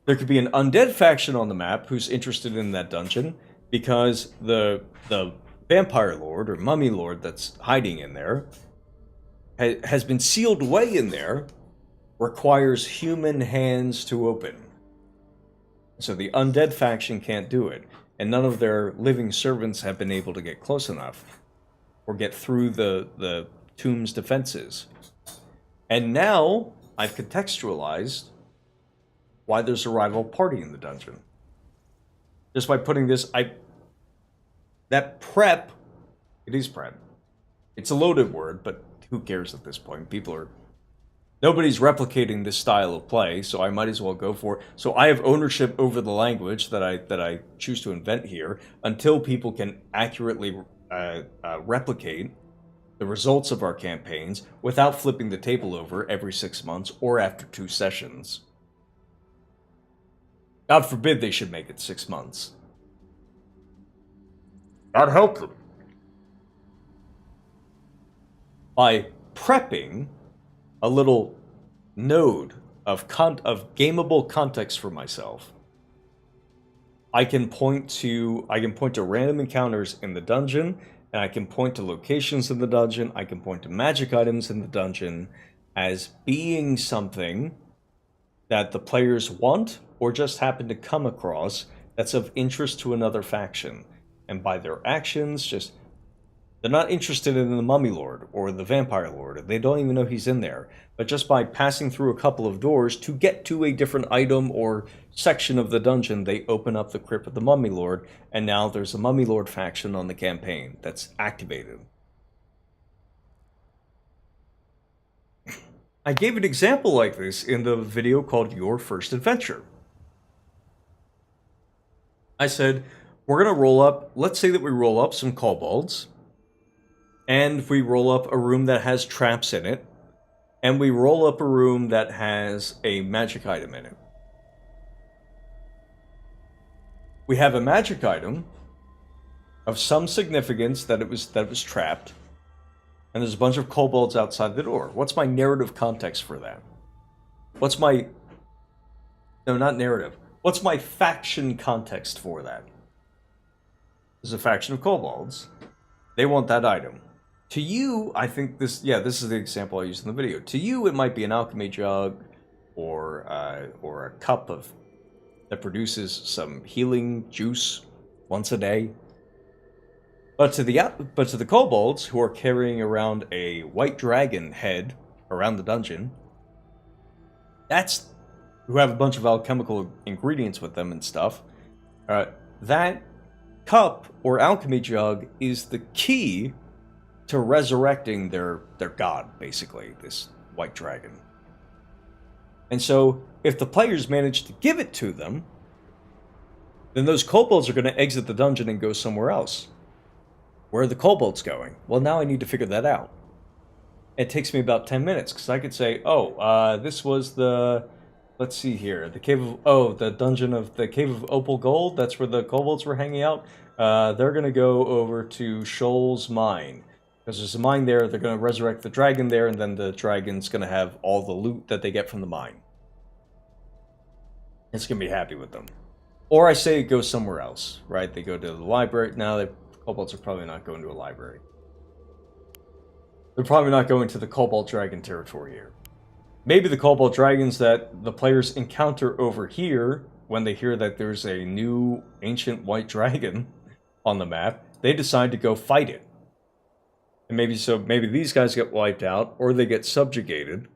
There could be an undead faction on the map who's interested in that dungeon because the vampire lord or mummy lord that's hiding in there has been sealed away in there, requires human hands to open. So the undead faction can't do it. And none of their living servants have been able to get close enough or get through the tomb's defenses. And now I've contextualized why there's a rival party in the dungeon. Just by putting this, that prep, it is prep. It's a loaded word, but who cares at this point? Nobody's replicating this style of play, so I might as well go for it. So I have ownership over the language that I choose to invent here until people can accurately replicate the results of our campaigns without flipping the table over every 6 months or after 2 sessions. God forbid they should make it 6 months. God help them. By prepping a little node of gameable context for myself, I can point to random encounters in the dungeon, and I can point to locations in the dungeon, I can point to magic items in the dungeon as being something that the players want or just happen to come across that's of interest to another faction. And by their actions, they're not interested in the Mummy Lord or the Vampire Lord. They don't even know he's in there. But just by passing through a couple of doors to get to a different item or section of the dungeon, they open up the crypt of the Mummy Lord, and now there's a Mummy Lord faction on the campaign that's activated. I gave an example like this in the video called Your First Adventure. I said, we're going to roll up, let's say that we roll up some kobolds, and we roll up a room that has traps in it, and we roll up a room that has a magic item in it. We have a magic item of some significance that was trapped, and there's a bunch of kobolds outside the door. What's my narrative context for that? What's my faction context for that? There's a faction of kobolds. They want that item. To you, I think this is the example I used in the video. To you, it might be an alchemy jug or a cup that produces some healing juice once a day. But to the kobolds who are carrying around a white dragon head around the dungeon, who have a bunch of alchemical ingredients with them and stuff, that cup or alchemy jug is the key to resurrecting their god, basically, this white dragon. And so, if the players manage to give it to them, then those kobolds are going to exit the dungeon and go somewhere else. Where are the kobolds going? Well, now I need to figure that out. It takes me about 10 minutes, because I could say, this was the... Let's see here. The cave of... the dungeon of... The cave of Opal Gold. That's where the kobolds were hanging out. They're going to go over to Shoal's Mine. Because there's a mine there. They're going to resurrect the dragon there, and then the dragon's going to have all the loot that they get from the mine. It's going to be happy with them. Or I say it goes somewhere else, right? They go to the library. Now, the kobolds are probably not going to a library. They're probably not going to the Kobold Dragon territory here. Maybe the Kobold Dragons that the players encounter over here, when they hear that there's a new ancient white dragon on the map, they decide to go fight it. And maybe these guys get wiped out, or they get subjugated,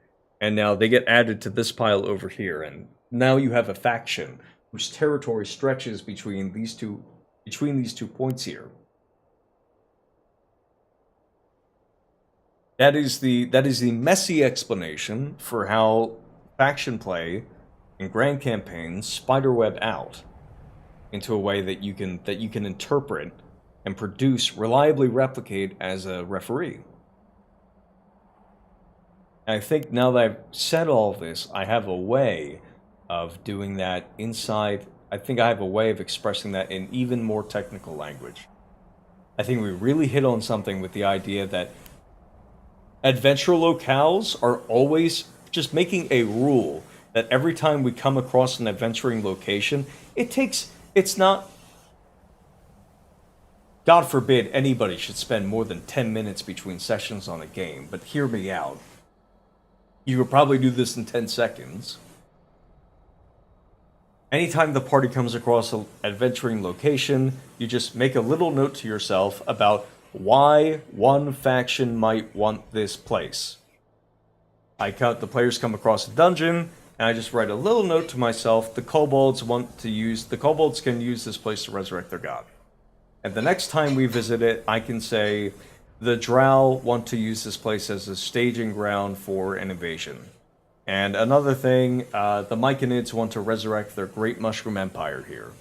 and now they get added to this pile over here, and now you have a faction whose territory stretches between these two points here. That is the messy explanation for how faction play and grand campaigns spiderweb out into a way that you can interpret and reliably replicate as a referee. And I think now that I've said all of this, I have a way of doing that inside. I think I have a way of expressing that in even more technical language. I think we really hit on something with the idea that adventure locales are always just making a rule that every time we come across an adventuring location, it's not, God forbid anybody should spend more than 10 minutes between sessions on a game, but hear me out. You could probably do this in 10 seconds. Anytime the party comes across an adventuring location, you just make a little note to yourself about why one faction might want this place. The players come across a dungeon, and I just write a little note to myself, the kobolds can use this place to resurrect their god. And the next time we visit it, I can say, the drow want to use this place as a staging ground for an invasion. And another thing, the Myconids want to resurrect their great mushroom empire here.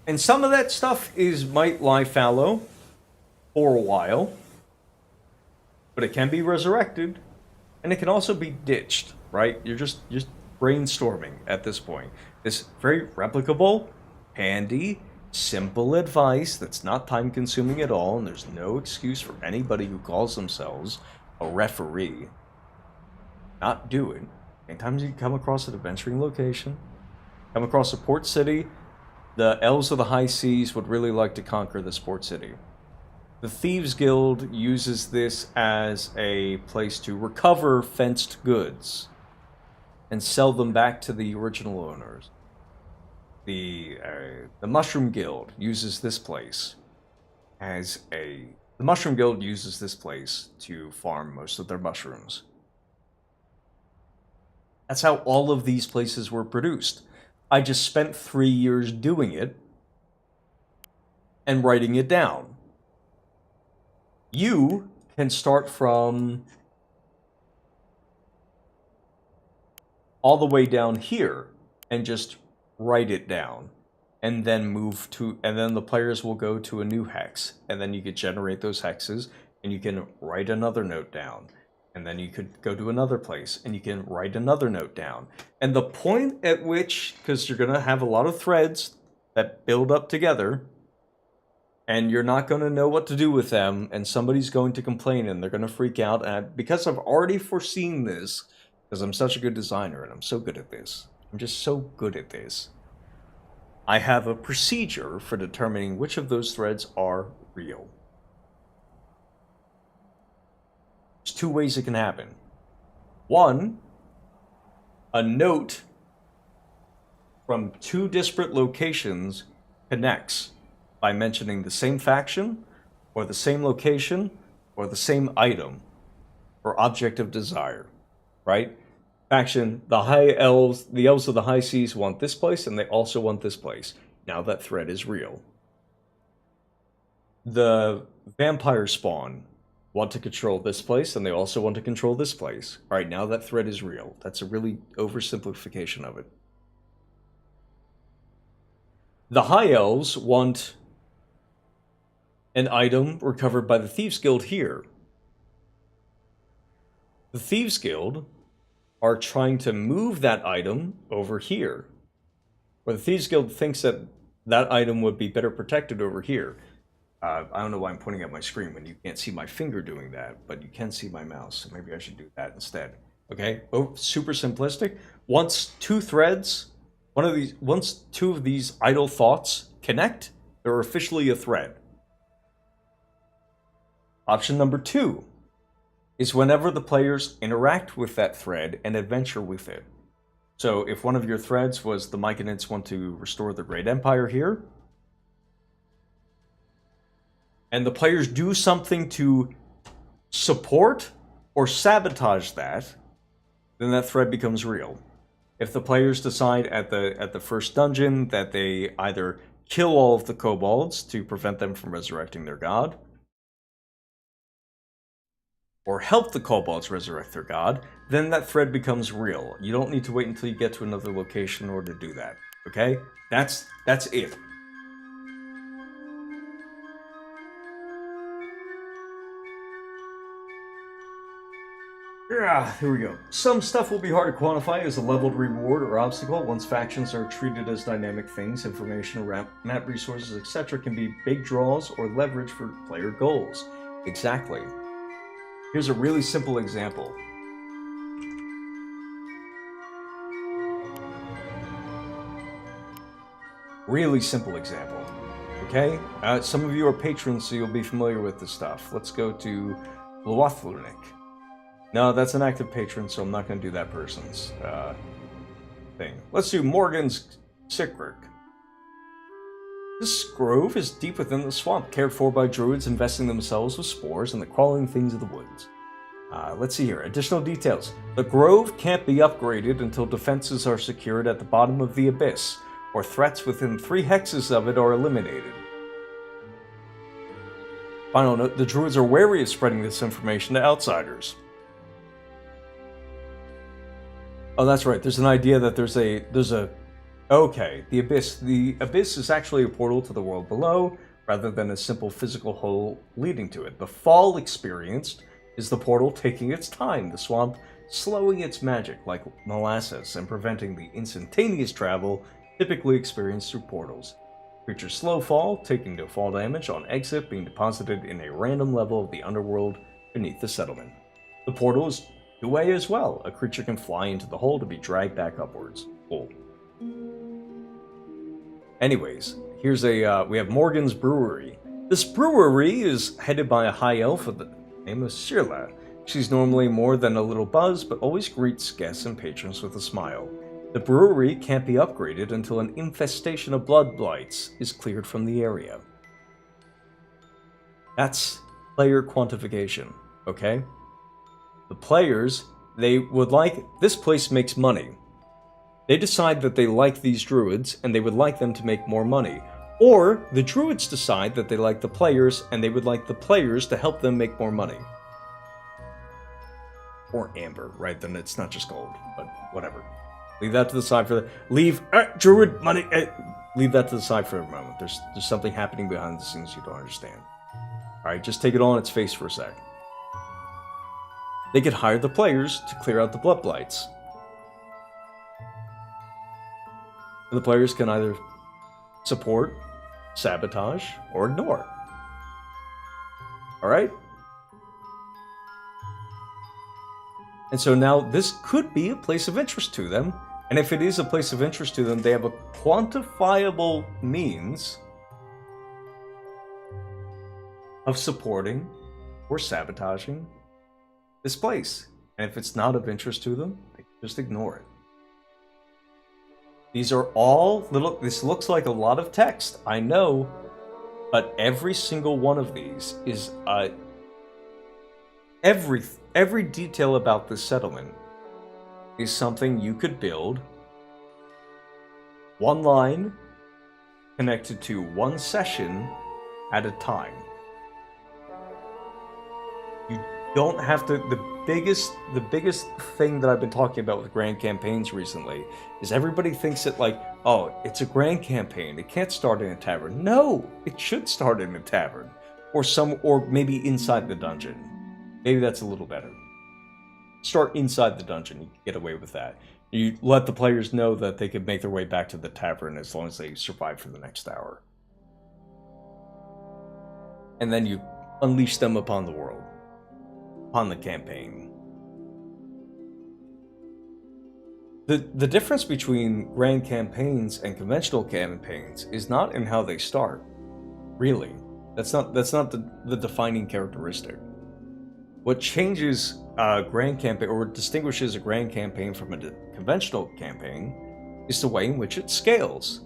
And some of that stuff might lie fallow for a while, but it can be resurrected, and it can also be ditched, right? You're just brainstorming at this point. This very replicable, handy, simple advice that's not time-consuming at all, and there's no excuse for anybody who calls themselves a referee not do it. Anytime you come across an adventuring location, come across a port city, the elves of the high seas would really like to conquer this port city. The Thieves Guild uses this as a place to recover fenced goods and sell them back to the original owners. The Mushroom Guild uses this place to farm most of their mushrooms. That's how all of these places were produced. I just spent 3 years doing it and writing it down. You can start from all the way down here and just write it down, and then and then the players will go to a new hex, and then you could generate those hexes, and you can write another note down, and then you could go to another place, and you can write another note down. And the point at which, because you're going to have a lot of threads that build up together, and you're not going to know what to do with them, and somebody's going to complain, and they're going to freak out, and because I've already foreseen this, because I'm such a good designer, and I'm so good at this. I'm just so good at this. I have a procedure for determining which of those threads are real. There's two ways it can happen. One, a note from two disparate locations connects by mentioning the same faction, or the same location, or the same item, or object of desire, right? Faction, the elves of the high seas want this place, and they also want this place. Now that thread is real. The vampire spawn want to control this place, and they also want to control this place. All right, now that thread is real. That's a really oversimplification of it. The high elves want an item recovered by the Thieves Guild here. The Thieves Guild are trying to move that item over here. Or the Thieves Guild thinks that that item would be better protected over here. I don't know why I'm pointing at my screen when you can't see my finger doing that, but you can see my mouse, so maybe I should do that instead. Okay? Oh, super simplistic. Once two of these idle thoughts connect, they're officially a thread. Option number 2 is whenever the players interact with that thread and adventure with it. So if one of your threads was the Myconids want to restore the Great Empire here, and the players do something to support or sabotage that, then that thread becomes real. If the players decide at the first dungeon that they either kill all of the kobolds to prevent them from resurrecting their god, or help the kobolds resurrect their god, then that thread becomes real. You don't need to wait until you get to another location in order to do that. Okay? That's it. Yeah, here we go. Some stuff will be hard to quantify as a leveled reward or obstacle. Once factions are treated as dynamic things, information, map resources, etc. can be big draws or leverage for player goals. Exactly. Here's a really simple example. Really simple example. Okay? Some of you are patrons, so you'll be familiar with this stuff. Let's go to Loathlunik. No, that's an active patron, so I'm not going to do that person's thing. Let's do Morgan's Sickwork. This grove is deep within the swamp, cared for by druids investing themselves with spores and the crawling things of the woods. Let's see here. Additional details. The grove can't be upgraded until defenses are secured at the bottom of the abyss, or threats within 3 hexes of it are eliminated. Final note, the druids are wary of spreading this information to outsiders. Oh, that's right. There's an idea that there's a okay, the abyss. The abyss is actually a portal to the world below, rather than a simple physical hole leading to it. The fall experienced is the portal taking its time, the swamp slowing its magic like molasses and preventing the instantaneous travel typically experienced through portals. Creature's slow fall, taking no fall damage on exit, being deposited in a random level of the underworld beneath the settlement. The portal is two-way as well. A creature can fly into the hole to be dragged back upwards. Cool. Anyways, here's we have Morgan's Brewery. This brewery is headed by a high elf with the name of Sirla. She's normally more than a little buzz, but always greets guests and patrons with a smile. The brewery can't be upgraded until an infestation of blood blights is cleared from the area. That's player quantification, okay? The players, they would like, this place makes money. They decide that they like these druids and they would like them to make more money. Or the druids decide that they like the players and they would like the players to help them make more money. Or amber, right? Then it's not just gold, but whatever. Leave that to the side for the... druid money... leave that to the side for a moment. There's something happening behind the scenes you don't understand. Alright, just take it all on its face for a sec. They could hire the players to clear out the blood blights. And the players can either support, sabotage, or ignore. Alright? And so now this could be a place of interest to them, And if it is a place of interest to them, they have a quantifiable means of supporting or sabotaging this place. And if it's not of interest to them, they just ignore it. These are all little, this looks like a lot of text, I know, but every single one of these is, every detail about this settlement is something you could build one line connected to one session at a time. You don't have to. The biggest thing that I've been talking about with grand campaigns recently is everybody thinks that, like, oh, it's a grand campaign, it can't start in a tavern. No, it should start in a tavern, or maybe inside the dungeon. Maybe that's a little better. Start inside the dungeon, you can get away with that. You let the players know that they can make their way back to the tavern as long as they survive for the next hour. And then you unleash them upon the world. Upon the campaign. The difference between grand campaigns and conventional campaigns is not in how they start. Really. That's not the defining characteristic. What changes a grand campaign, or distinguishes a grand campaign from a conventional campaign, is the way in which it scales.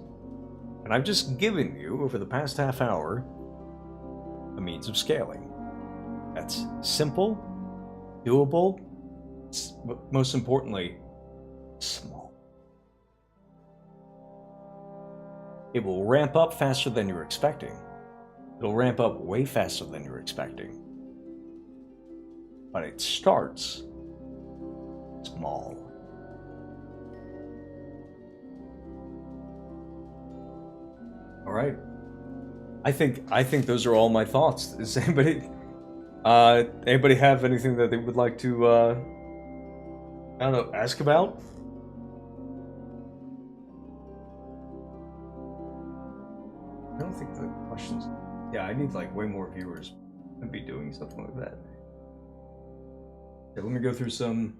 And I've just given you, over the past half hour, a means of scaling. That's simple, doable, but most importantly, small. It will ramp up faster than you're expecting. It'll ramp up way faster than you're expecting. But it starts small. All right. I think those are all my thoughts. Does anybody have anything that they would like to I don't know, ask about? I don't think the questions. Yeah, I need like way more viewers. I'd be doing something like that. Okay, let me go through some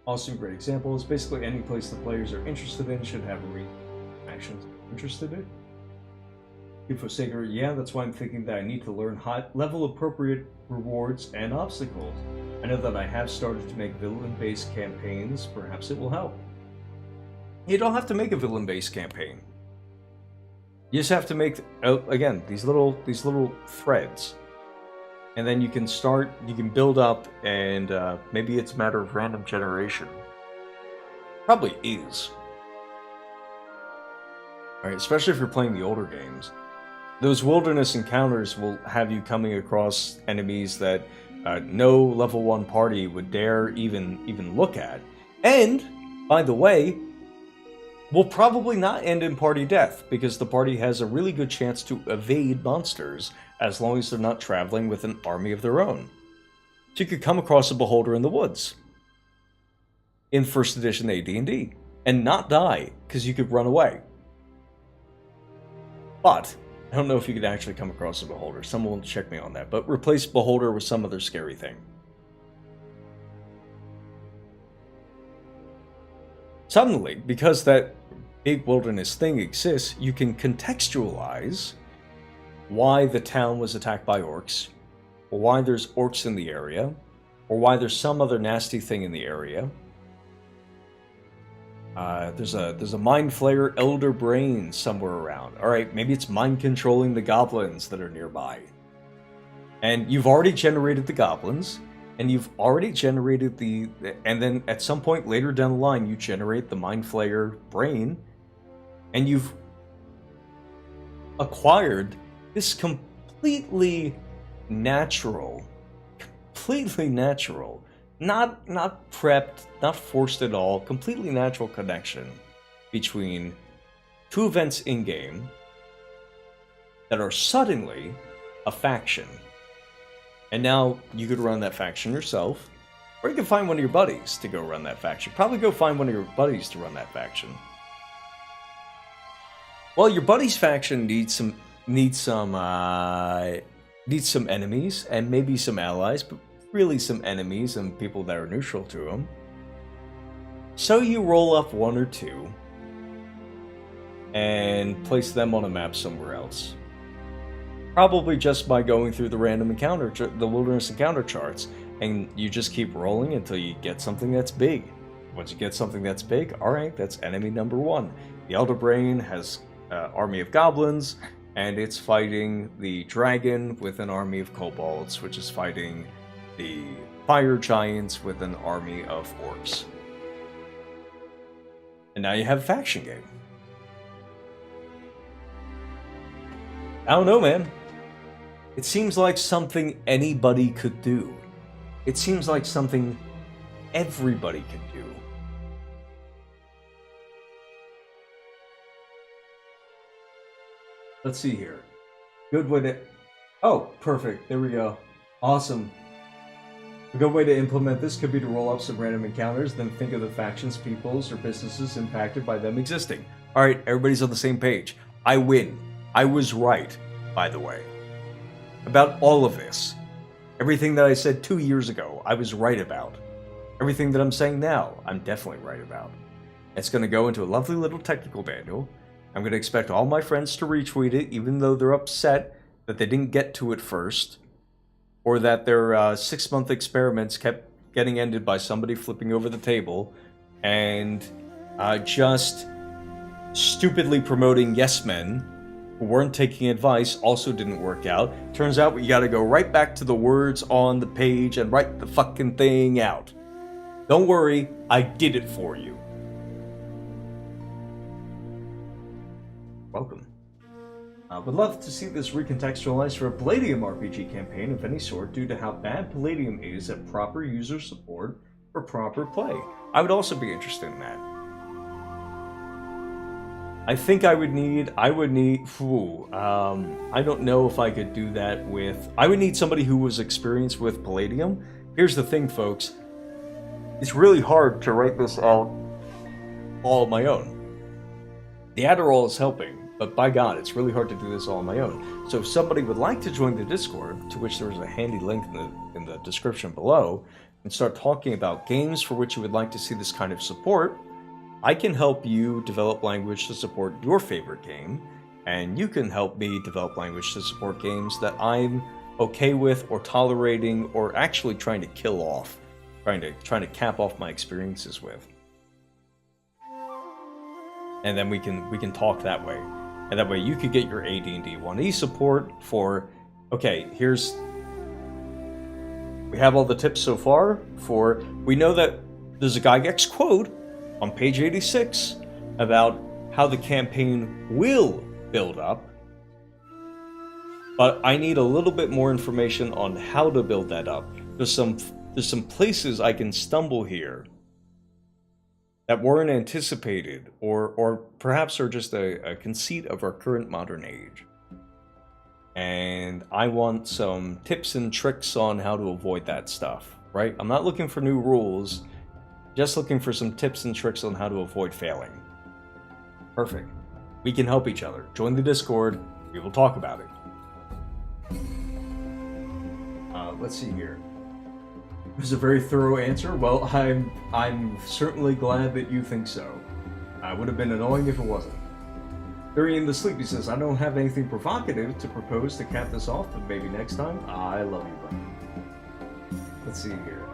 awesome, great examples. Basically, any place the players are interested in should have actions interested in. Sager, yeah, that's why I'm thinking that I need to learn high-level appropriate rewards and obstacles. I know that I have started to make villain-based campaigns. Perhaps it will help. You don't have to make a villain-based campaign. You just have to make, again, these little threads. And then you can start, you can build up, and maybe it's a matter of random generation. Probably is. Alright, especially if you're playing the older games. Those wilderness encounters will have you coming across enemies that no level 1 party would dare even look at. And, by the way, will probably not end in party death, because the party has a really good chance to evade monsters as long as they're not traveling with an army of their own. So you could come across a beholder in the woods in 1st edition AD&D and not die, because you could run away. But I don't know if you could actually come across a beholder. Someone will check me on that. But replace beholder with some other scary thing. Suddenly, because that big wilderness thing exists, you can contextualize why the town was attacked by orcs, or why there's orcs in the area, or why there's some other nasty thing in the area. There's a mind flayer elder brain somewhere around. Alright, maybe it's mind controlling the goblins that are nearby. And you've already generated the goblins, and you've already generated and then at some point later down the line you generate the mind flayer brain, and you've acquired this completely natural, not prepped, not forced at all, completely natural connection between two events in-game that are suddenly a faction. And now you could run that faction yourself, or you can find one of your buddies to go run that faction. Probably go find one of your buddies to run that faction. Well, your buddy's faction needs some enemies and maybe some allies, but really some enemies and people that are neutral to them. So you roll up one or two and place them on a map somewhere else. Probably just by going through the random encounter, the wilderness encounter charts, and you just keep rolling until you get something that's big. Once you get something that's big, alright, that's enemy number one. The Elder Brain has an army of goblins, and it's fighting the dragon with an army of kobolds, which is fighting the fire giants with an army of orcs. And now you have a faction game. I don't know, man. It seems like something anybody could do. It seems like something everybody could do. Let's see here. Good way to... Oh, perfect. There we go. Awesome. A good way to implement this could be to roll up some random encounters, then think of the factions, peoples, or businesses impacted by them existing. Alright, everybody's on the same page. I win. I was right, by the way. About all of this. Everything that I said 2 years ago, I was right about. Everything that I'm saying now, I'm definitely right about. It's going to go into a lovely little technical manual. I'm going to expect all my friends to retweet it, even though they're upset that they didn't get to it first, or that their 6-month experiments kept getting ended by somebody flipping over the table, and just stupidly promoting yes men who weren't taking advice also didn't work out. Turns out we gotta go right back to the words on the page and write the fucking thing out. Don't worry, I did it for you. Welcome. Would love to see this recontextualized for a Palladium RPG campaign of any sort due to how bad Palladium is at proper user support for proper play. I would also be interested in that. I think I would need, I don't know if I could do that with, I would need somebody who was experienced with Palladium. Here's the thing, folks. It's really hard to write this out all on my own. The Adderall is helping, but by God, it's really hard to do this all on my own. So if somebody would like to join the Discord, to which there is a handy link in the description below, and start talking about games for which you would like to see this kind of support, I can help you develop language to support your favorite game, and you can help me develop language to support games that I'm okay with or tolerating or actually trying to kill off, trying to cap off my experiences with. And then we can talk that way. And that way you could get your AD&D 1E support for, okay, we have all the tips so far for, we know that there's a Gygax quote on page 86 about how the campaign will build up, but I need a little bit more information on how to build that up. There's some places I can stumble here that weren't anticipated, or perhaps are just a conceit of our current modern age. And I want some tips and tricks on how to avoid that stuff, right? I'm not looking for new rules, just looking for some tips and tricks on how to avoid failing. Perfect. We can help each other. Join the Discord, we will talk about it. Let's see here. It was a very thorough answer. Well, I'm certainly glad that you think so. I would have been annoying if it wasn't. Durian the Sleepy says, I don't have anything provocative to propose to cap this off, but maybe next time. I love you, buddy. Let's see here.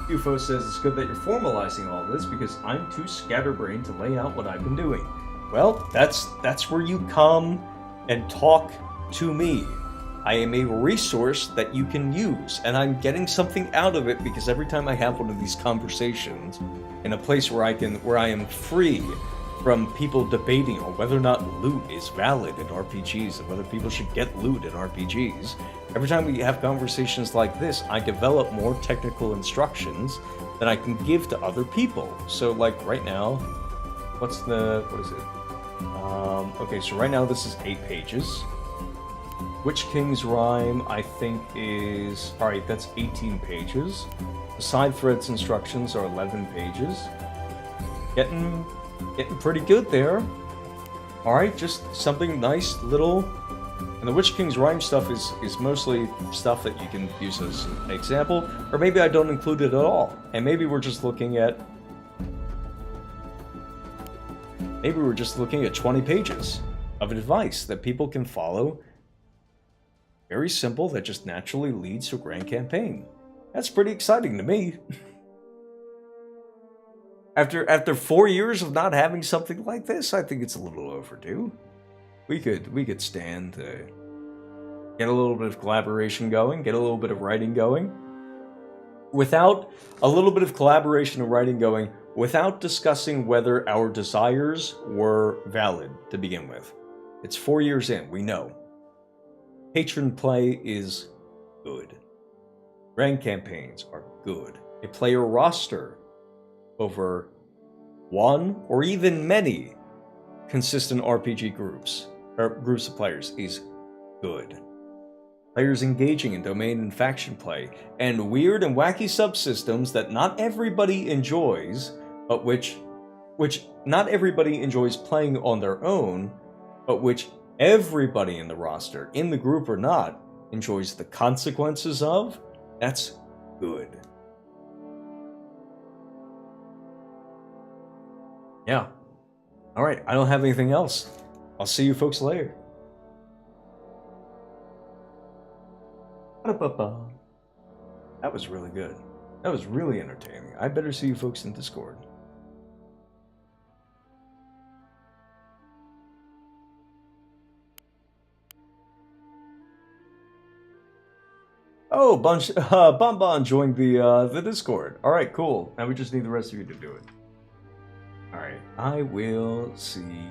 UFO says, it's good that you're formalizing all this because I'm too scatterbrained to lay out what I've been doing. Well, that's where you come and talk to me. I am a resource that you can use, and I'm getting something out of it because every time I have one of these conversations in a place where I am free from people debating on whether or not loot is valid in RPGs and whether people should get loot in RPGs, every time we have conversations like this, I develop more technical instructions that I can give to other people. So like right now, what is it? Okay, so right now this is 8 pages. Witch King's Rhyme, I think, is... Alright, that's 18 pages. The side threads instructions are 11 pages. Getting pretty good there. Alright, just something nice, little... And the Witch King's Rhyme stuff is mostly stuff that you can use as an example, or maybe I don't include it at all. And maybe we're just looking at Maybe we're just looking at 20 pages of advice that people can follow. Very simple, that just naturally leads to a grand campaign. That's pretty exciting to me. After 4 years of not having something like this, I think it's a little overdue. We could stand to get a little bit of collaboration going, get a little bit of writing going. Without a little bit of collaboration and writing going, without discussing whether our desires were valid to begin with. It's 4 years in, we know. Patron play is good. Grand campaigns are good. A player roster over one or even many consistent RPG groups, or groups of players, is good. Players engaging in domain and faction play, and weird and wacky subsystems that not everybody enjoys, but which not everybody enjoys playing on their own, but which everybody in the roster, in the group or not, enjoys the consequences of. That's good. Yeah. Alright, I don't have anything else. I'll see you folks later. That was really good. That was really entertaining. I better see you folks in Discord. Oh, Bonbon joined the Discord. All right, cool. Now we just need the rest of you to do it. All right, I will see